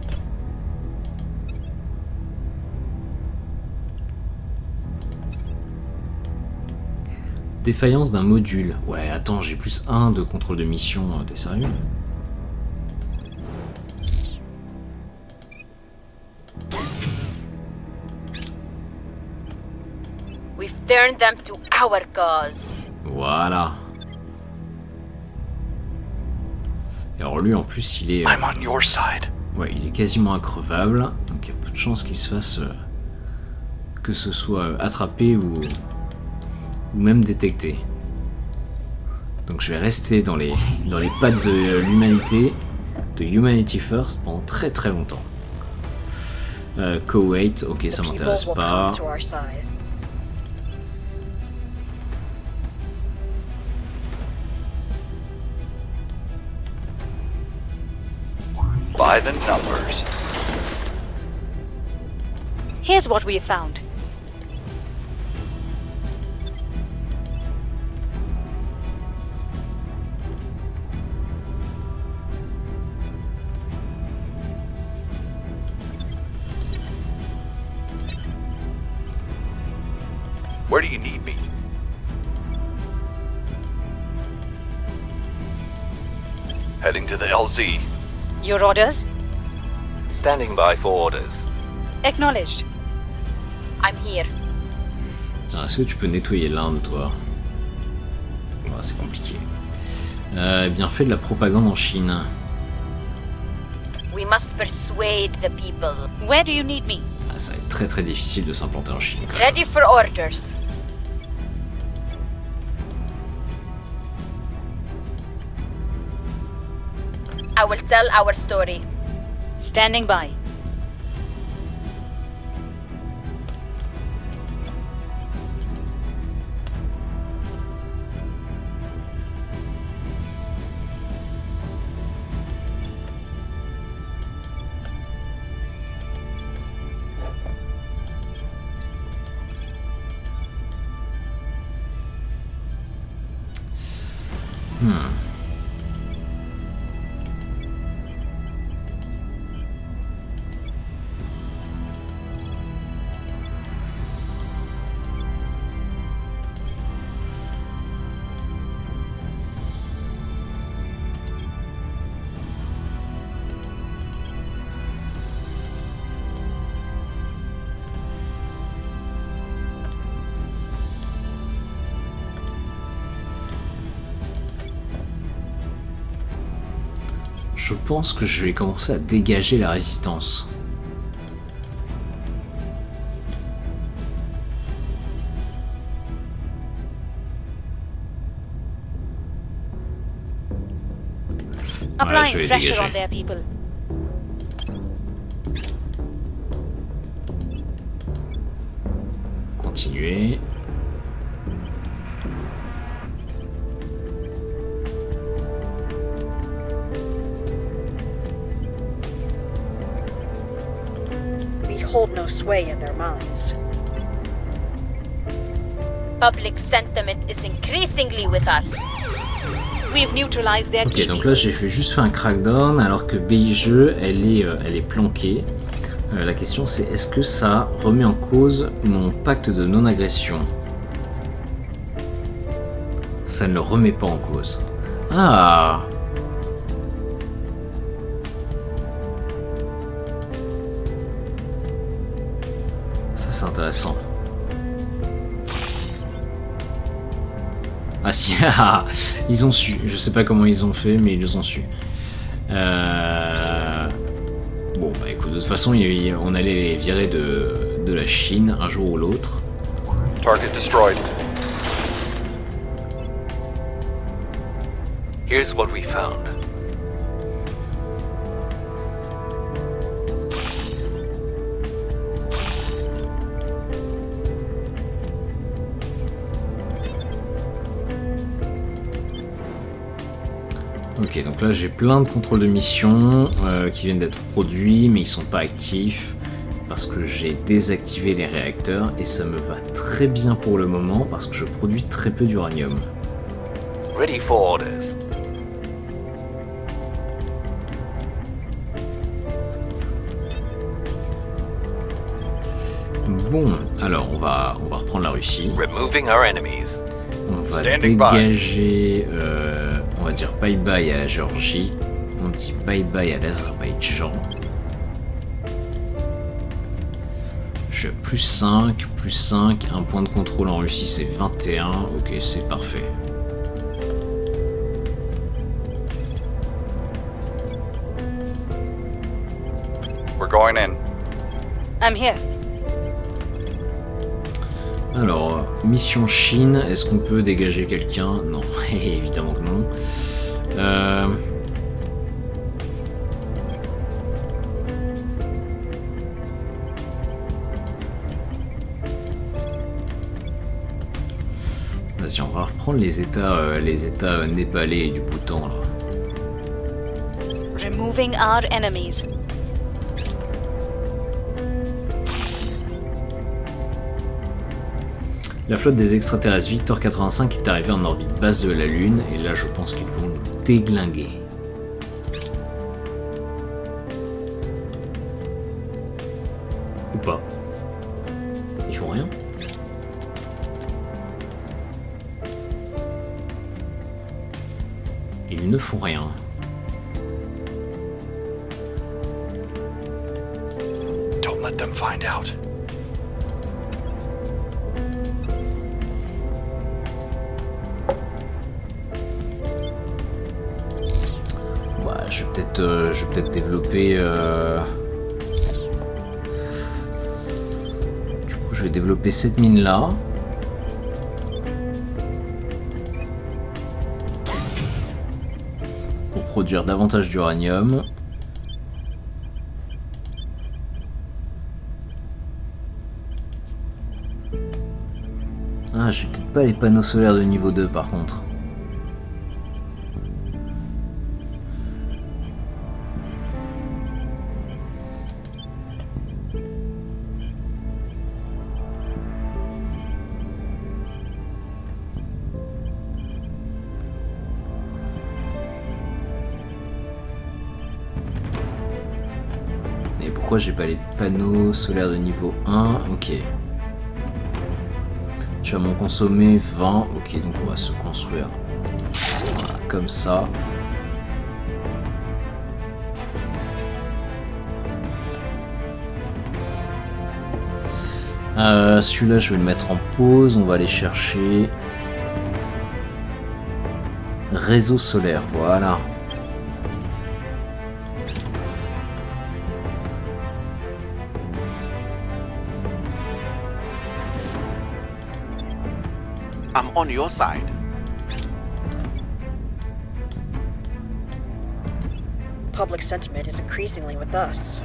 Défaillance d'un module. Ouais, attends, j'ai plus 1 de contrôle de mission. T'es sérieux? We've turned them to our cause. Voilà. Et alors lui, en plus, il est... I'm on your side. Ouais, il est quasiment increvable. Donc il y a peu de chances qu'il se fasse... que ce soit attrapé ou même détecté. Donc je vais rester dans les pattes de l'humanité, de Humanity First, pendant très très longtemps. Koweït, ok, ça The people m'intéresse will pas. come to our side. By the numbers. Here's what we have found. Where do you need me? Heading to the LZ. Your orders? Standing by for orders. Acknowledged. I'm here. Tiens, est-ce que tu peux nettoyer l'Inde, toi? Ouais, c'est compliqué. Bien fait de la propagande en Chine. We must persuade the people. Where do you need me? Ah, ça va être très très difficile de s'implanter en Chine. Quand même. Ready for orders. I will tell our story. Standing by. Je pense que je vais commencer à dégager la résistance. Applying je vais pressure dégager. on their people. Continuer. We hold no sway in their minds. Public sentiment is increasingly with us. We've neutralized their Ok, key donc people. là j'ai juste fait un crackdown alors que BIGE elle est planquée. La question c'est est-ce que ça remet en cause mon pacte de non-agression? Ça ne le remet pas en cause. Ah! Ça c'est intéressant. Ah si, ils ont su. Je sais pas comment ils ont fait, mais ils ont su. Bon, bah écoute, de toute façon, on allait les virer de la Chine un jour ou l'autre. Target destroyed. Here's what we found. Ok, donc là j'ai plein de contrôles de mission qui viennent d'être produits, mais ils sont pas actifs parce que j'ai désactivé les réacteurs et ça me va très bien pour le moment parce que je produis très peu d'uranium. Ready for orders. Bon, alors on va reprendre la Russie. Removing our enemies. On va Standing by. dégager, on va dire bye bye à la Géorgie, on dit bye bye à l'Azerbaïdjan. Je suis à plus 5, un point de contrôle en Russie c'est 21, ok c'est parfait. We're going in. I'm here. Alors, mission Chine, est-ce qu'on peut dégager quelqu'un? Non, évidemment que non. Vas-y, on va reprendre les états népalais et du Bhoutan là. Removing our enemies. La flotte des extraterrestres Victor 85 est arrivée en orbite basse de la Lune, et là je pense qu'ils vont nous déglinguer. Ou pas. Ils font rien. Ils ne font rien. Don't let them find out. Je vais peut-être développer. Du coup, je vais développer cette mine là. Pour produire davantage d'uranium. Ah, j'ai peut-être pas les panneaux solaires de niveau 2 par contre. Pourquoi j'ai pas les panneaux solaires de niveau 1? Ok. Je vais m'en consommer 20. Ok, donc on va se construire voilà, comme ça. Celui-là, je vais le mettre en pause. On va aller chercher réseau solaire. Voilà. I'm on your side. Public sentiment is increasingly with us.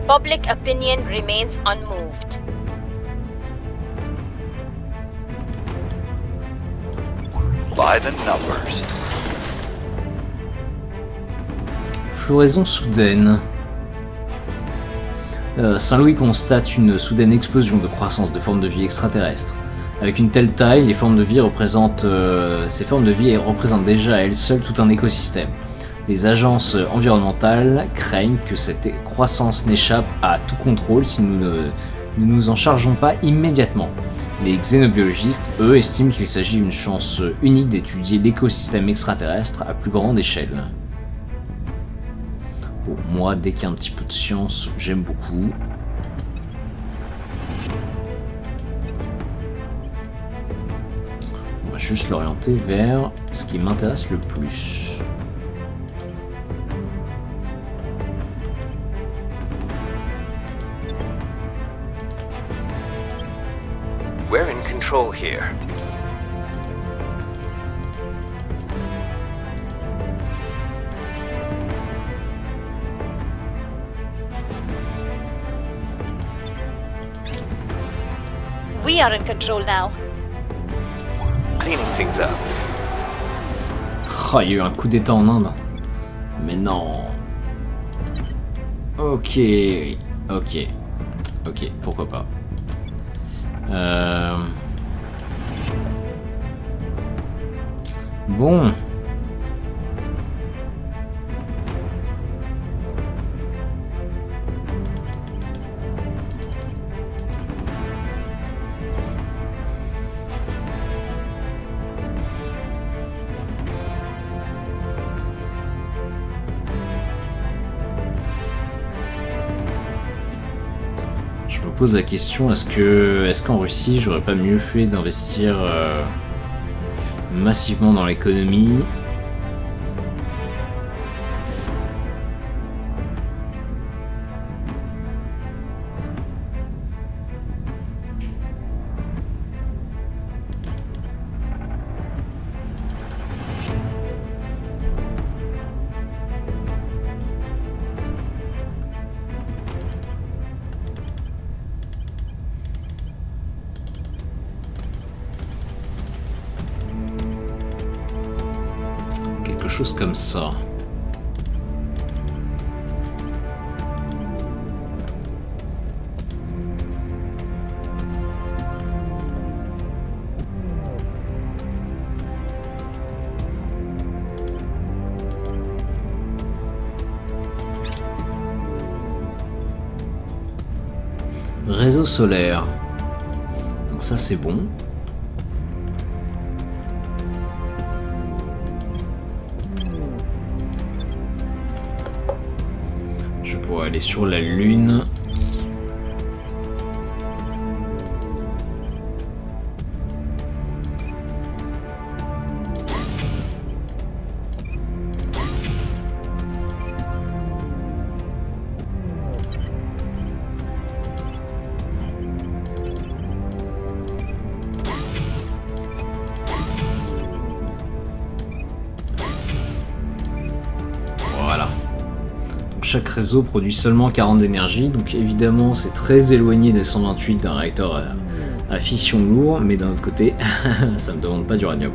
Public opinion remains unmoved. By the numbers. Floraison soudaine. Saint-Louis constate une soudaine explosion de croissance de formes de vie extraterrestres. Avec une telle taille, ces formes de vie représentent déjà à elles seules tout un écosystème. Les agences environnementales craignent que cette croissance n'échappe à tout contrôle si nous ne nous en chargeons pas immédiatement. Les xénobiologistes, eux, estiment qu'il s'agit d'une chance unique d'étudier l'écosystème extraterrestre à plus grande échelle. Bon, moi, dès qu'il y a un petit peu de science, j'aime beaucoup. va juste l'orienter vers ce qui m'intéresse le plus. We're in control here. We are in control now. Cleaning things up. Oh, il y a eu un coup d'état en Inde. Mais non. Ok. Ok. Ok, pourquoi pas. Bon. Je me pose la question, est-ce qu'en Russie, j'aurais pas mieux fait d'investir massivement dans l'économie? Quelque chose comme ça. Réseau solaire. Donc ça c'est bon. Je pourrais aller sur la Lune. Voilà. Donc chaque réseau produit seulement 40 d'énergie, donc évidemment c'est très éloigné des 128 d'un réacteur à fission lourd, mais d'un autre côté, ça ne me demande pas d'uranium.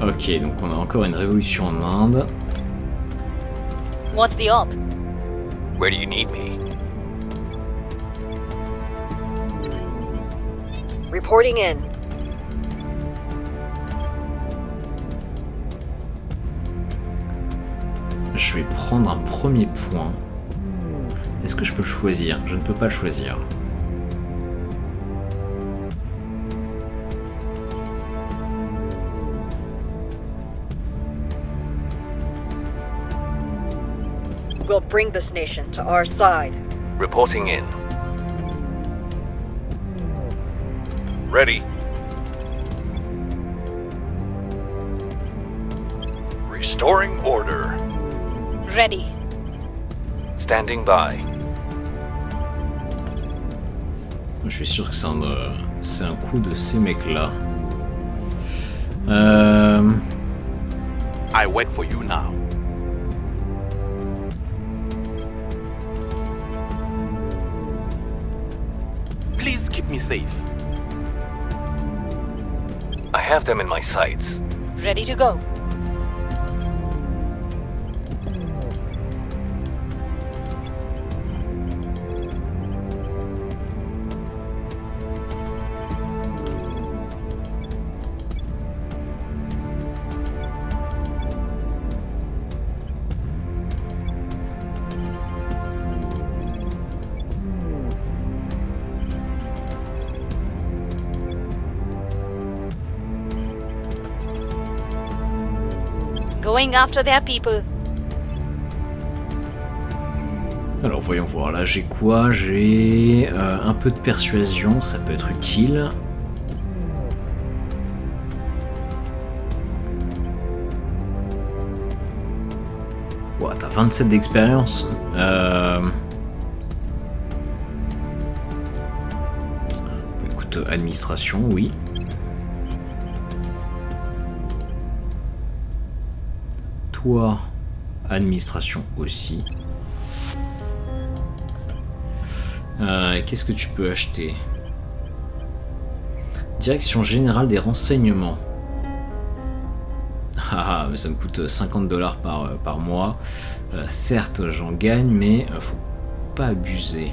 Ok, donc on a encore une révolution en Inde. What's the op? Where do you need me? Reporting in. Je vais prendre un premier point. Est-ce que je peux le choisir? Je ne peux pas le choisir. We'll bring this nation to our side. Reporting in. Ready. Restoring order. Ready. Standing by. Je suis sûr que c'est un coup de ces mecs-là. I work for you now. Please keep me safe. I have them in my sights. Ready to go. going after their people. Alors voyons voir, là j'ai quoi? J'ai un peu de persuasion, ça peut être utile. Ouah, t'as 27 d'expérience. Écoute, administration, oui. Toi, administration aussi. Qu'est-ce que tu peux acheter? Direction générale des renseignements. Ah, mais ça me coûte 50$ par mois. Certes, j'en gagne, mais faut pas abuser.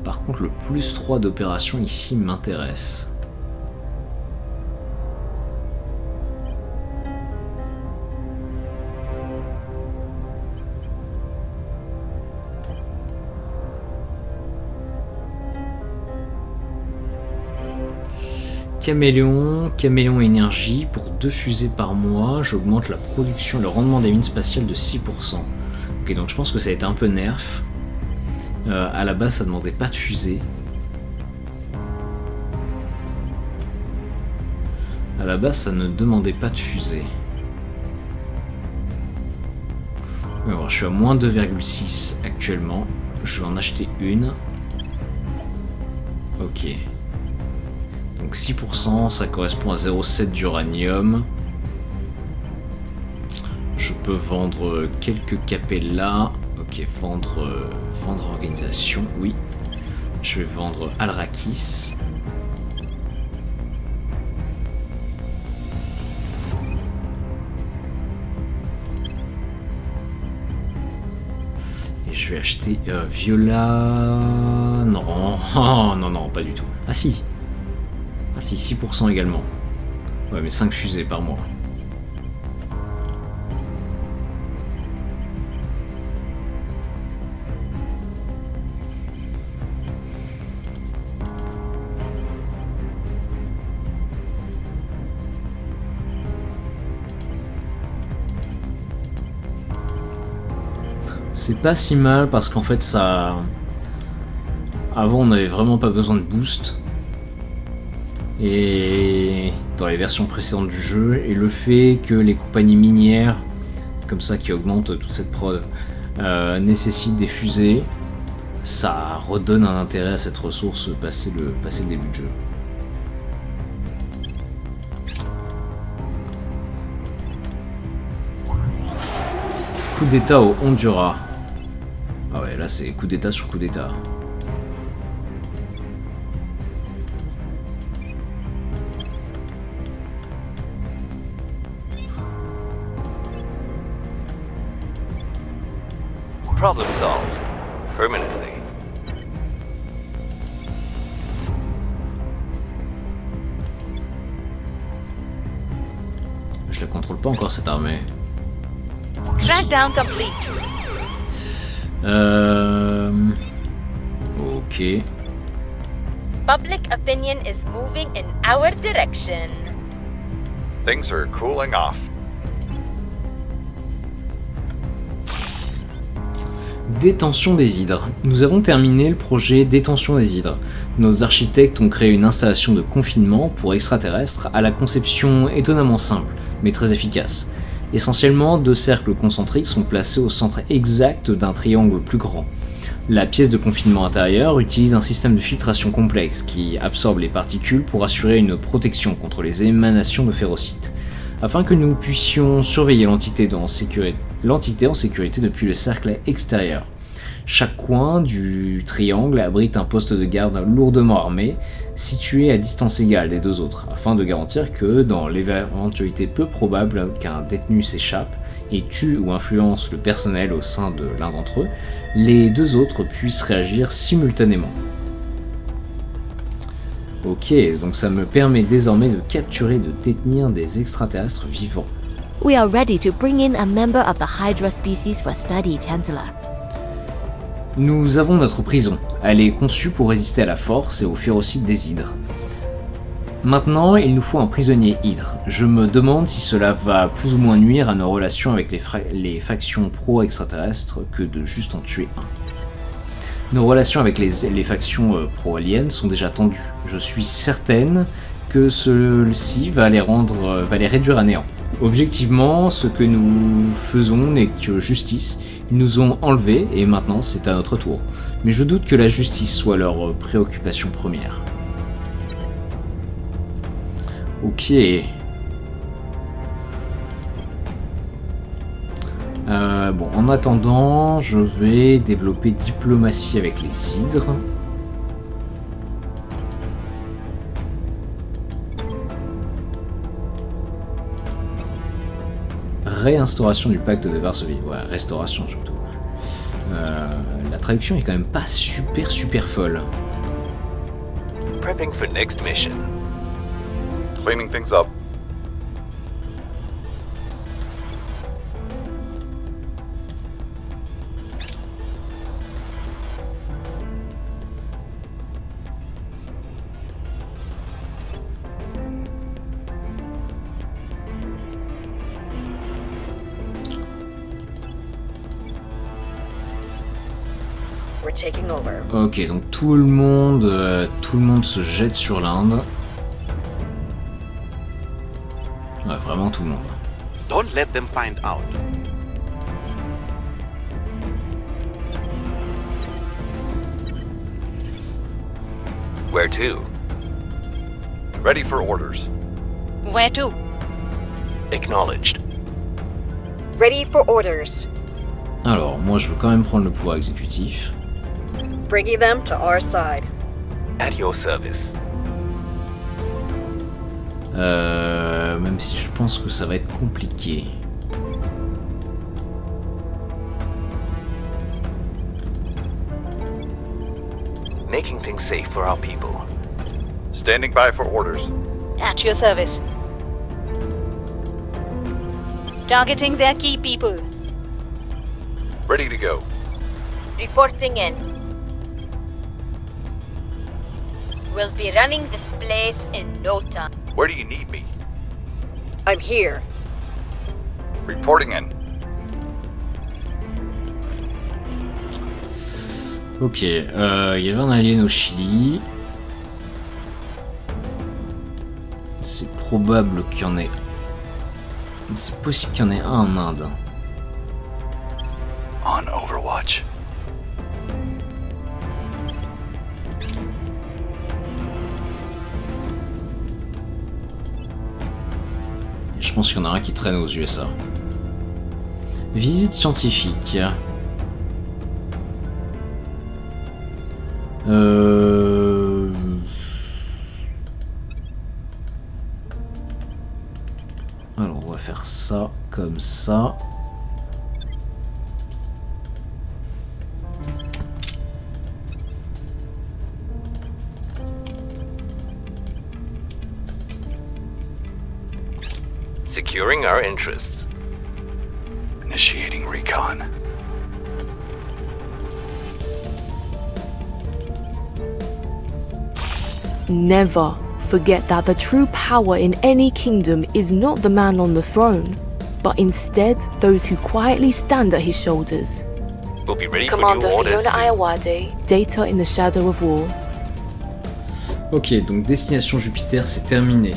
Par contre, le plus 3 d'opération ici m'intéresse. Caméléon énergie, pour 2 fusées par mois, j'augmente la production et le rendement des mines spatiales de 6%. Ok, donc je pense que ça a été un peu nerf. À la base, ça demandait pas de fusée. À la base, ça ne demandait pas de fusée. Alors, je suis à moins 2,6 actuellement. Je vais en acheter une. Ok. Donc 6%, ça correspond à 0,7 d'uranium. Je peux vendre quelques capellas. Ok, vendre organisation, oui. Je vais vendre Alrakis. Et je vais acheter Viola... Non, oh, non, pas du tout. Ah si. Ah si, 6% également. Ouais, mais 5 fusées par mois. C'est pas si mal parce qu'en fait ça... Avant on n'avait vraiment pas besoin de boost. Et dans les versions précédentes du jeu, et le fait que les compagnies minières, comme ça qui augmentent toute cette prod, nécessitent des fusées, ça redonne un intérêt à cette ressource passer le début de jeu. Coup d'état au Honduras. Ah ouais, là c'est coup d'état sur coup d'état. Problem solved. Permanently. Je la contrôle pas encore cette armée. Crackdown complete. Ok. Public opinion is moving in our direction. Things are cooling off. Détention des hydres. Nous avons terminé le projet Détention des hydres. Nos architectes ont créé une installation de confinement pour extraterrestres à la conception étonnamment simple, mais très efficace. Essentiellement, 2 cercles concentriques sont placés au centre exact d'un triangle plus grand. La pièce de confinement intérieure utilise un système de filtration complexe qui absorbe les particules pour assurer une protection contre les émanations de ferrocytes, afin que nous puissions surveiller l'entité en sécurité depuis le cercle extérieur. Chaque coin du triangle abrite un poste de garde lourdement armé, situé à distance égale des 2 autres, afin de garantir que, dans l'éventualité peu probable qu'un détenu s'échappe et tue ou influence le personnel au sein de l'un d'entre eux, les 2 autres puissent réagir simultanément. Ok, donc ça me permet désormais de capturer et de détenir des extraterrestres vivants. We are ready to bring in a member of the Hydra species for study, Chancellor. Nous avons notre prison. Elle est conçue pour résister à la force et aux férocides des hydres. Maintenant, il nous faut un prisonnier Hydre. Je me demande si cela va plus ou moins nuire à nos relations avec les factions pro-extraterrestres que de juste en tuer un. Nos relations avec les factions pro-aliens sont déjà tendues. Je suis certaine que ceci va les réduire à néant. Objectivement, ce que nous faisons n'est que justice. Ils nous ont enlevés et maintenant c'est à notre tour. Mais je doute que la justice soit leur préoccupation première. Ok. Bon, en attendant, je vais développer diplomatie avec les hydres. Réinstauration du pacte de Varsovie. Ouais, restauration surtout. La traduction est quand même pas super folle. Prepping for next mission. Cleaning things up. We're taking over. Ok, donc tout le monde se jette sur l'Inde. Ouais, vraiment tout le monde. Don't let them find out. Where to? Ready for orders. Where to? Acknowledged. Ready for orders. Alors, moi je veux quand même prendre le pouvoir exécutif. Bringing them to our side. At your service. Même si je pense que ça va être compliqué. Making things safe for our people. Standing by for orders. At your service. Targeting their key people. Ready to go. Reporting in. We'll be running this place in no time. Where do you need me? I'm here. Reporting in. Ok, il y avait un alien au Chili. C'est probable qu'il y en ait. C'est possible qu'il y en ait un en Inde. On Overwatch. Je pense qu'il y en a un qui traîne aux USA. Visite scientifique. Alors on va faire ça comme ça. Securing our interests. Initiating recon. Never forget that the true power in any kingdom is not the man on the throne, but instead those who quietly stand at his shoulders. We'll be ready Commander for new orders Fiona soon. Ayawade, Data in the Shadow of War. Ok, donc Destination Jupiter, c'est terminé.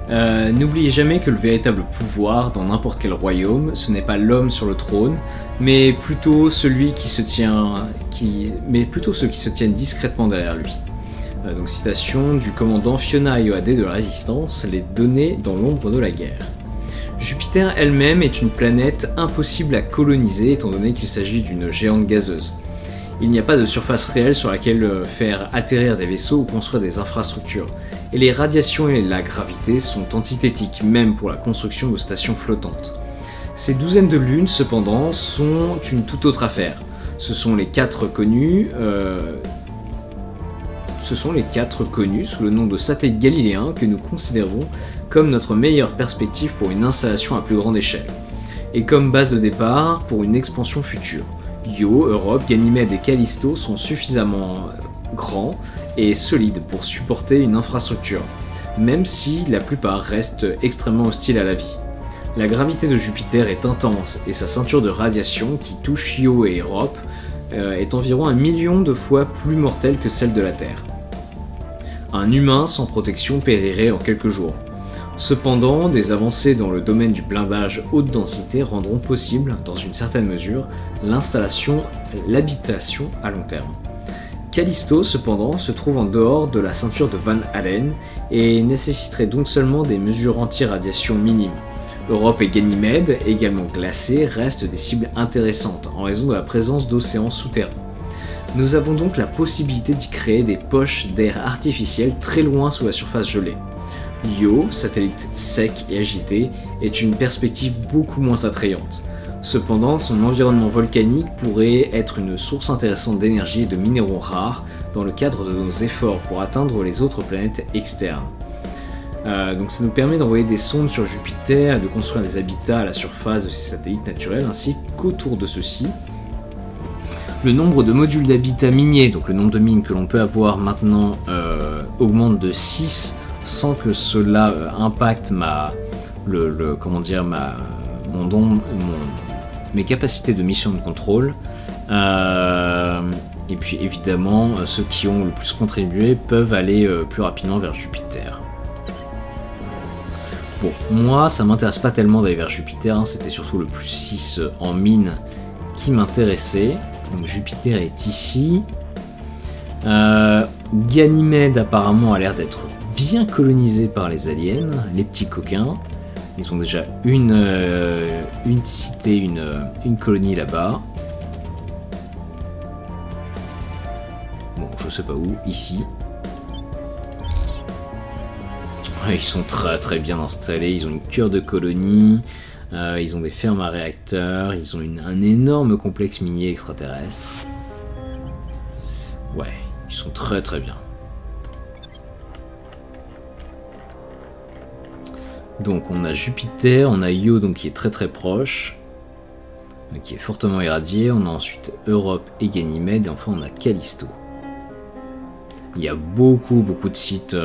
N'oubliez jamais que le véritable pouvoir dans n'importe quel royaume, ce n'est pas l'homme sur le trône, mais plutôt ceux qui se tiennent discrètement derrière lui. Donc citation du commandant Fiona Ayawade de la Résistance, les données dans l'ombre de la guerre. Jupiter elle-même est une planète impossible à coloniser étant donné qu'il s'agit d'une géante gazeuse. Il n'y a pas de surface réelle sur laquelle faire atterrir des vaisseaux ou construire des infrastructures, et les radiations et la gravité sont antithétiques, même pour la construction de stations flottantes. Ces douzaines de lunes, cependant, sont une toute autre affaire. Ce sont les quatre connus sous le nom de satellites galiléens que nous considérons comme notre meilleure perspective pour une installation à plus grande échelle, et comme base de départ pour une expansion future. Io, Europe, Ganymède et Callisto sont suffisamment grands et solides pour supporter une infrastructure. même si la plupart restent extrêmement hostiles à la vie. La gravité de Jupiter est intense et sa ceinture de radiation qui touche Io et Europe est environ 1 million de fois plus mortelle que celle de la Terre. Un humain sans protection périrait en quelques jours. Cependant, des avancées dans le domaine du blindage haute densité rendront possible, dans une certaine mesure, l'habitation à long terme. Callisto, cependant, se trouve en dehors de la ceinture de Van Allen et nécessiterait donc seulement des mesures anti-radiation minimes. Europe et Ganymède, également glacées, restent des cibles intéressantes en raison de la présence d'océans souterrains. Nous avons donc la possibilité d'y créer des poches d'air artificielles très loin sous la surface gelée. Io, satellite sec et agité, est une perspective beaucoup moins attrayante. Cependant, son environnement volcanique pourrait être une source intéressante d'énergie et de minéraux rares dans le cadre de nos efforts pour atteindre les autres planètes externes. Donc ça nous permet d'envoyer des sondes sur Jupiter et de construire des habitats à la surface de ces satellites naturels ainsi qu'autour de ceux-ci. Le nombre de modules d'habitat miniers, donc le nombre de mines que l'on peut avoir maintenant, augmente de 6 sans que cela impacte mes capacités de mission de contrôle. Et puis évidemment, ceux qui ont le plus contribué peuvent aller plus rapidement vers Jupiter. Bon, moi ça m'intéresse pas tellement d'aller vers Jupiter, hein, c'était surtout le plus 6 en mine qui m'intéressait. Donc Jupiter est ici. Ganymède apparemment a l'air d'être bien colonisé par les aliens, les petits coquins. Ils ont déjà une cité, une colonie là-bas. Bon, je sais pas où, ici. Ils sont très très bien installés, ils ont une cure de colonie, ils ont des fermes à réacteurs, ils ont un énorme complexe minier extraterrestre. Ouais, ils sont très très bien. Donc on a Jupiter, on a Io donc qui est très très proche, qui est fortement irradié, on a ensuite Europe et Ganymède, et enfin on a Callisto. Il y a beaucoup de sites.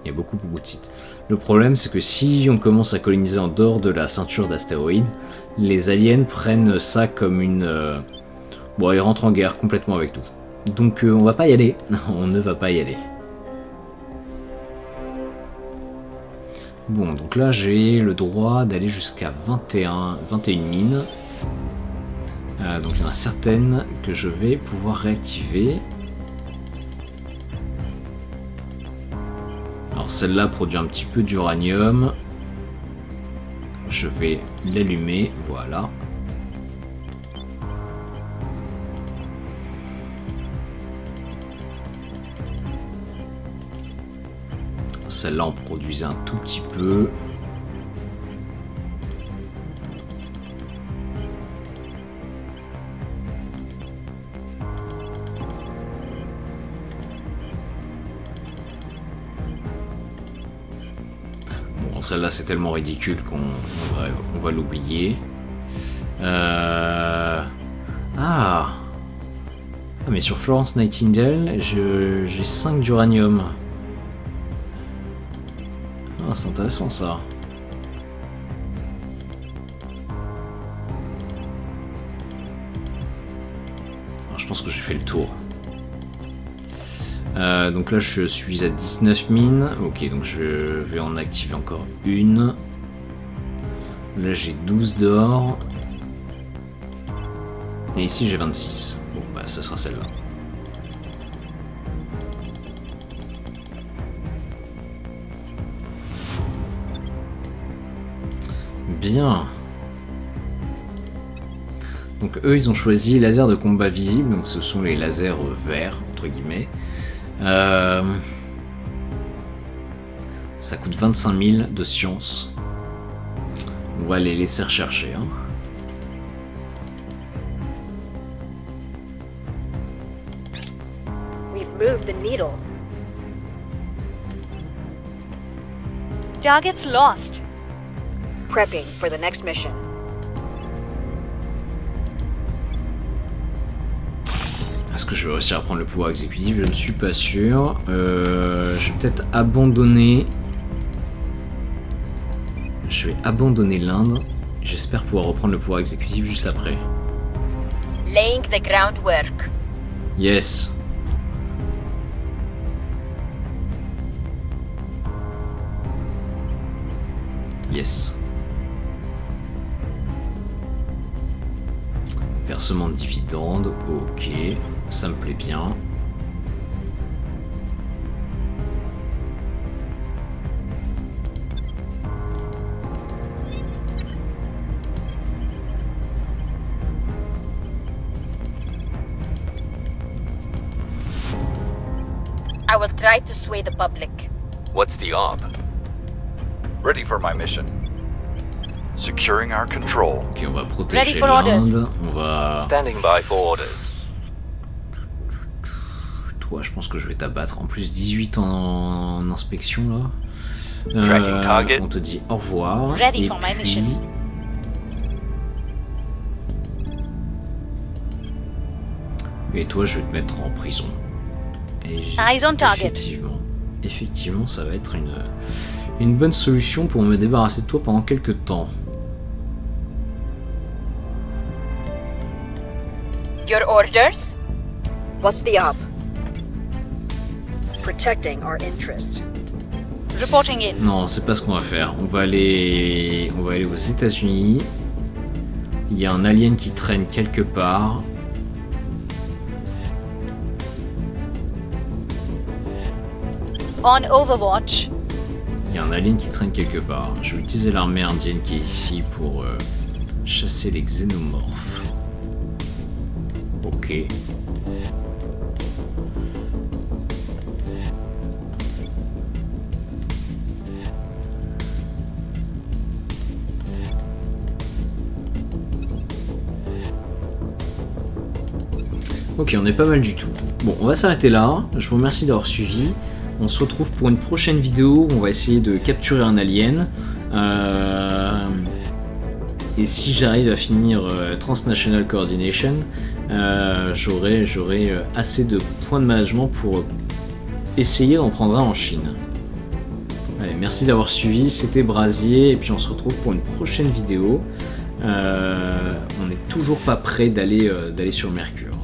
Il y a beaucoup de sites. Le problème, c'est que si on commence à coloniser en dehors de la ceinture d'astéroïdes, les aliens prennent ça comme une... Bon, ils rentrent en guerre complètement avec tout. Donc on va pas y aller. On ne va pas y aller. Bon, donc là, j'ai le droit d'aller jusqu'à 21 mines. Donc il y en a certaines que je vais pouvoir réactiver. Alors celle-là produit un petit peu d'uranium. Je vais l'allumer, voilà. Celle-là en produisait un tout petit peu. Celle-là c'est tellement ridicule qu'on va l'oublier. Mais sur Florence Nightingale, j'ai 5 d'uranium. Ah, c'est intéressant ça. Alors, je pense que j'ai fait le tour. Donc là je suis à 19 mines, ok, donc je vais en activer encore une. Là j'ai 12 d'or. Et ici j'ai 26. Bon bah ça sera celle-là. Bien. Donc eux ils ont choisi laser de combat visible, donc ce sont les lasers verts entre guillemets. Ça coûte 25 000 de science. On va les laisser rechercher. Hein. We've moved the needle. Target's lost. Prepping for the next mission. Est-ce que je vais réussir à prendre le pouvoir exécutif? Je ne suis pas sûr. Je vais peut-être abandonner... Je vais abandonner l'Inde. J'espère pouvoir reprendre le pouvoir exécutif juste après. Laying the groundwork. Yes. Yes. Versement de dividendes, ok, ça me plaît bien. I will try to sway the public. What's the op? Ready for my mission. Securing our control. Ok, on va Ready protéger for orders. l'Inde. On va... Standing by for orders. Toi, je pense que je vais t'abattre. En plus, 18 en inspection, là. Tracking target. On te dit au revoir. Ready et for my puis... mission. Et toi, je vais te mettre en prison. Et Eyes on target. Effectivement, ça va être une bonne solution pour me débarrasser de toi pendant quelques temps. Your orders? What's the op? Protecting our interest. Reporting in. Non, c'est pas ce qu'on va faire. On va aller aux États-Unis. Il y a un alien qui traîne quelque part. On Overwatch. Il y a un alien qui traîne quelque part. Je vais utiliser l'armée indienne qui est ici pour chasser les xénomorphes. Ok. Ok, on est pas mal du tout. Bon, on va s'arrêter là. Je vous remercie d'avoir suivi. On se retrouve pour une prochaine vidéo où on va essayer de capturer un alien. Et si j'arrive à finir Transnational Coordination, j'aurai assez de points de management pour essayer d'en prendre un en Chine. Allez, merci d'avoir suivi, c'était Brasier, et puis on se retrouve pour une prochaine vidéo. On n'est toujours pas prêt d'aller sur Mercure.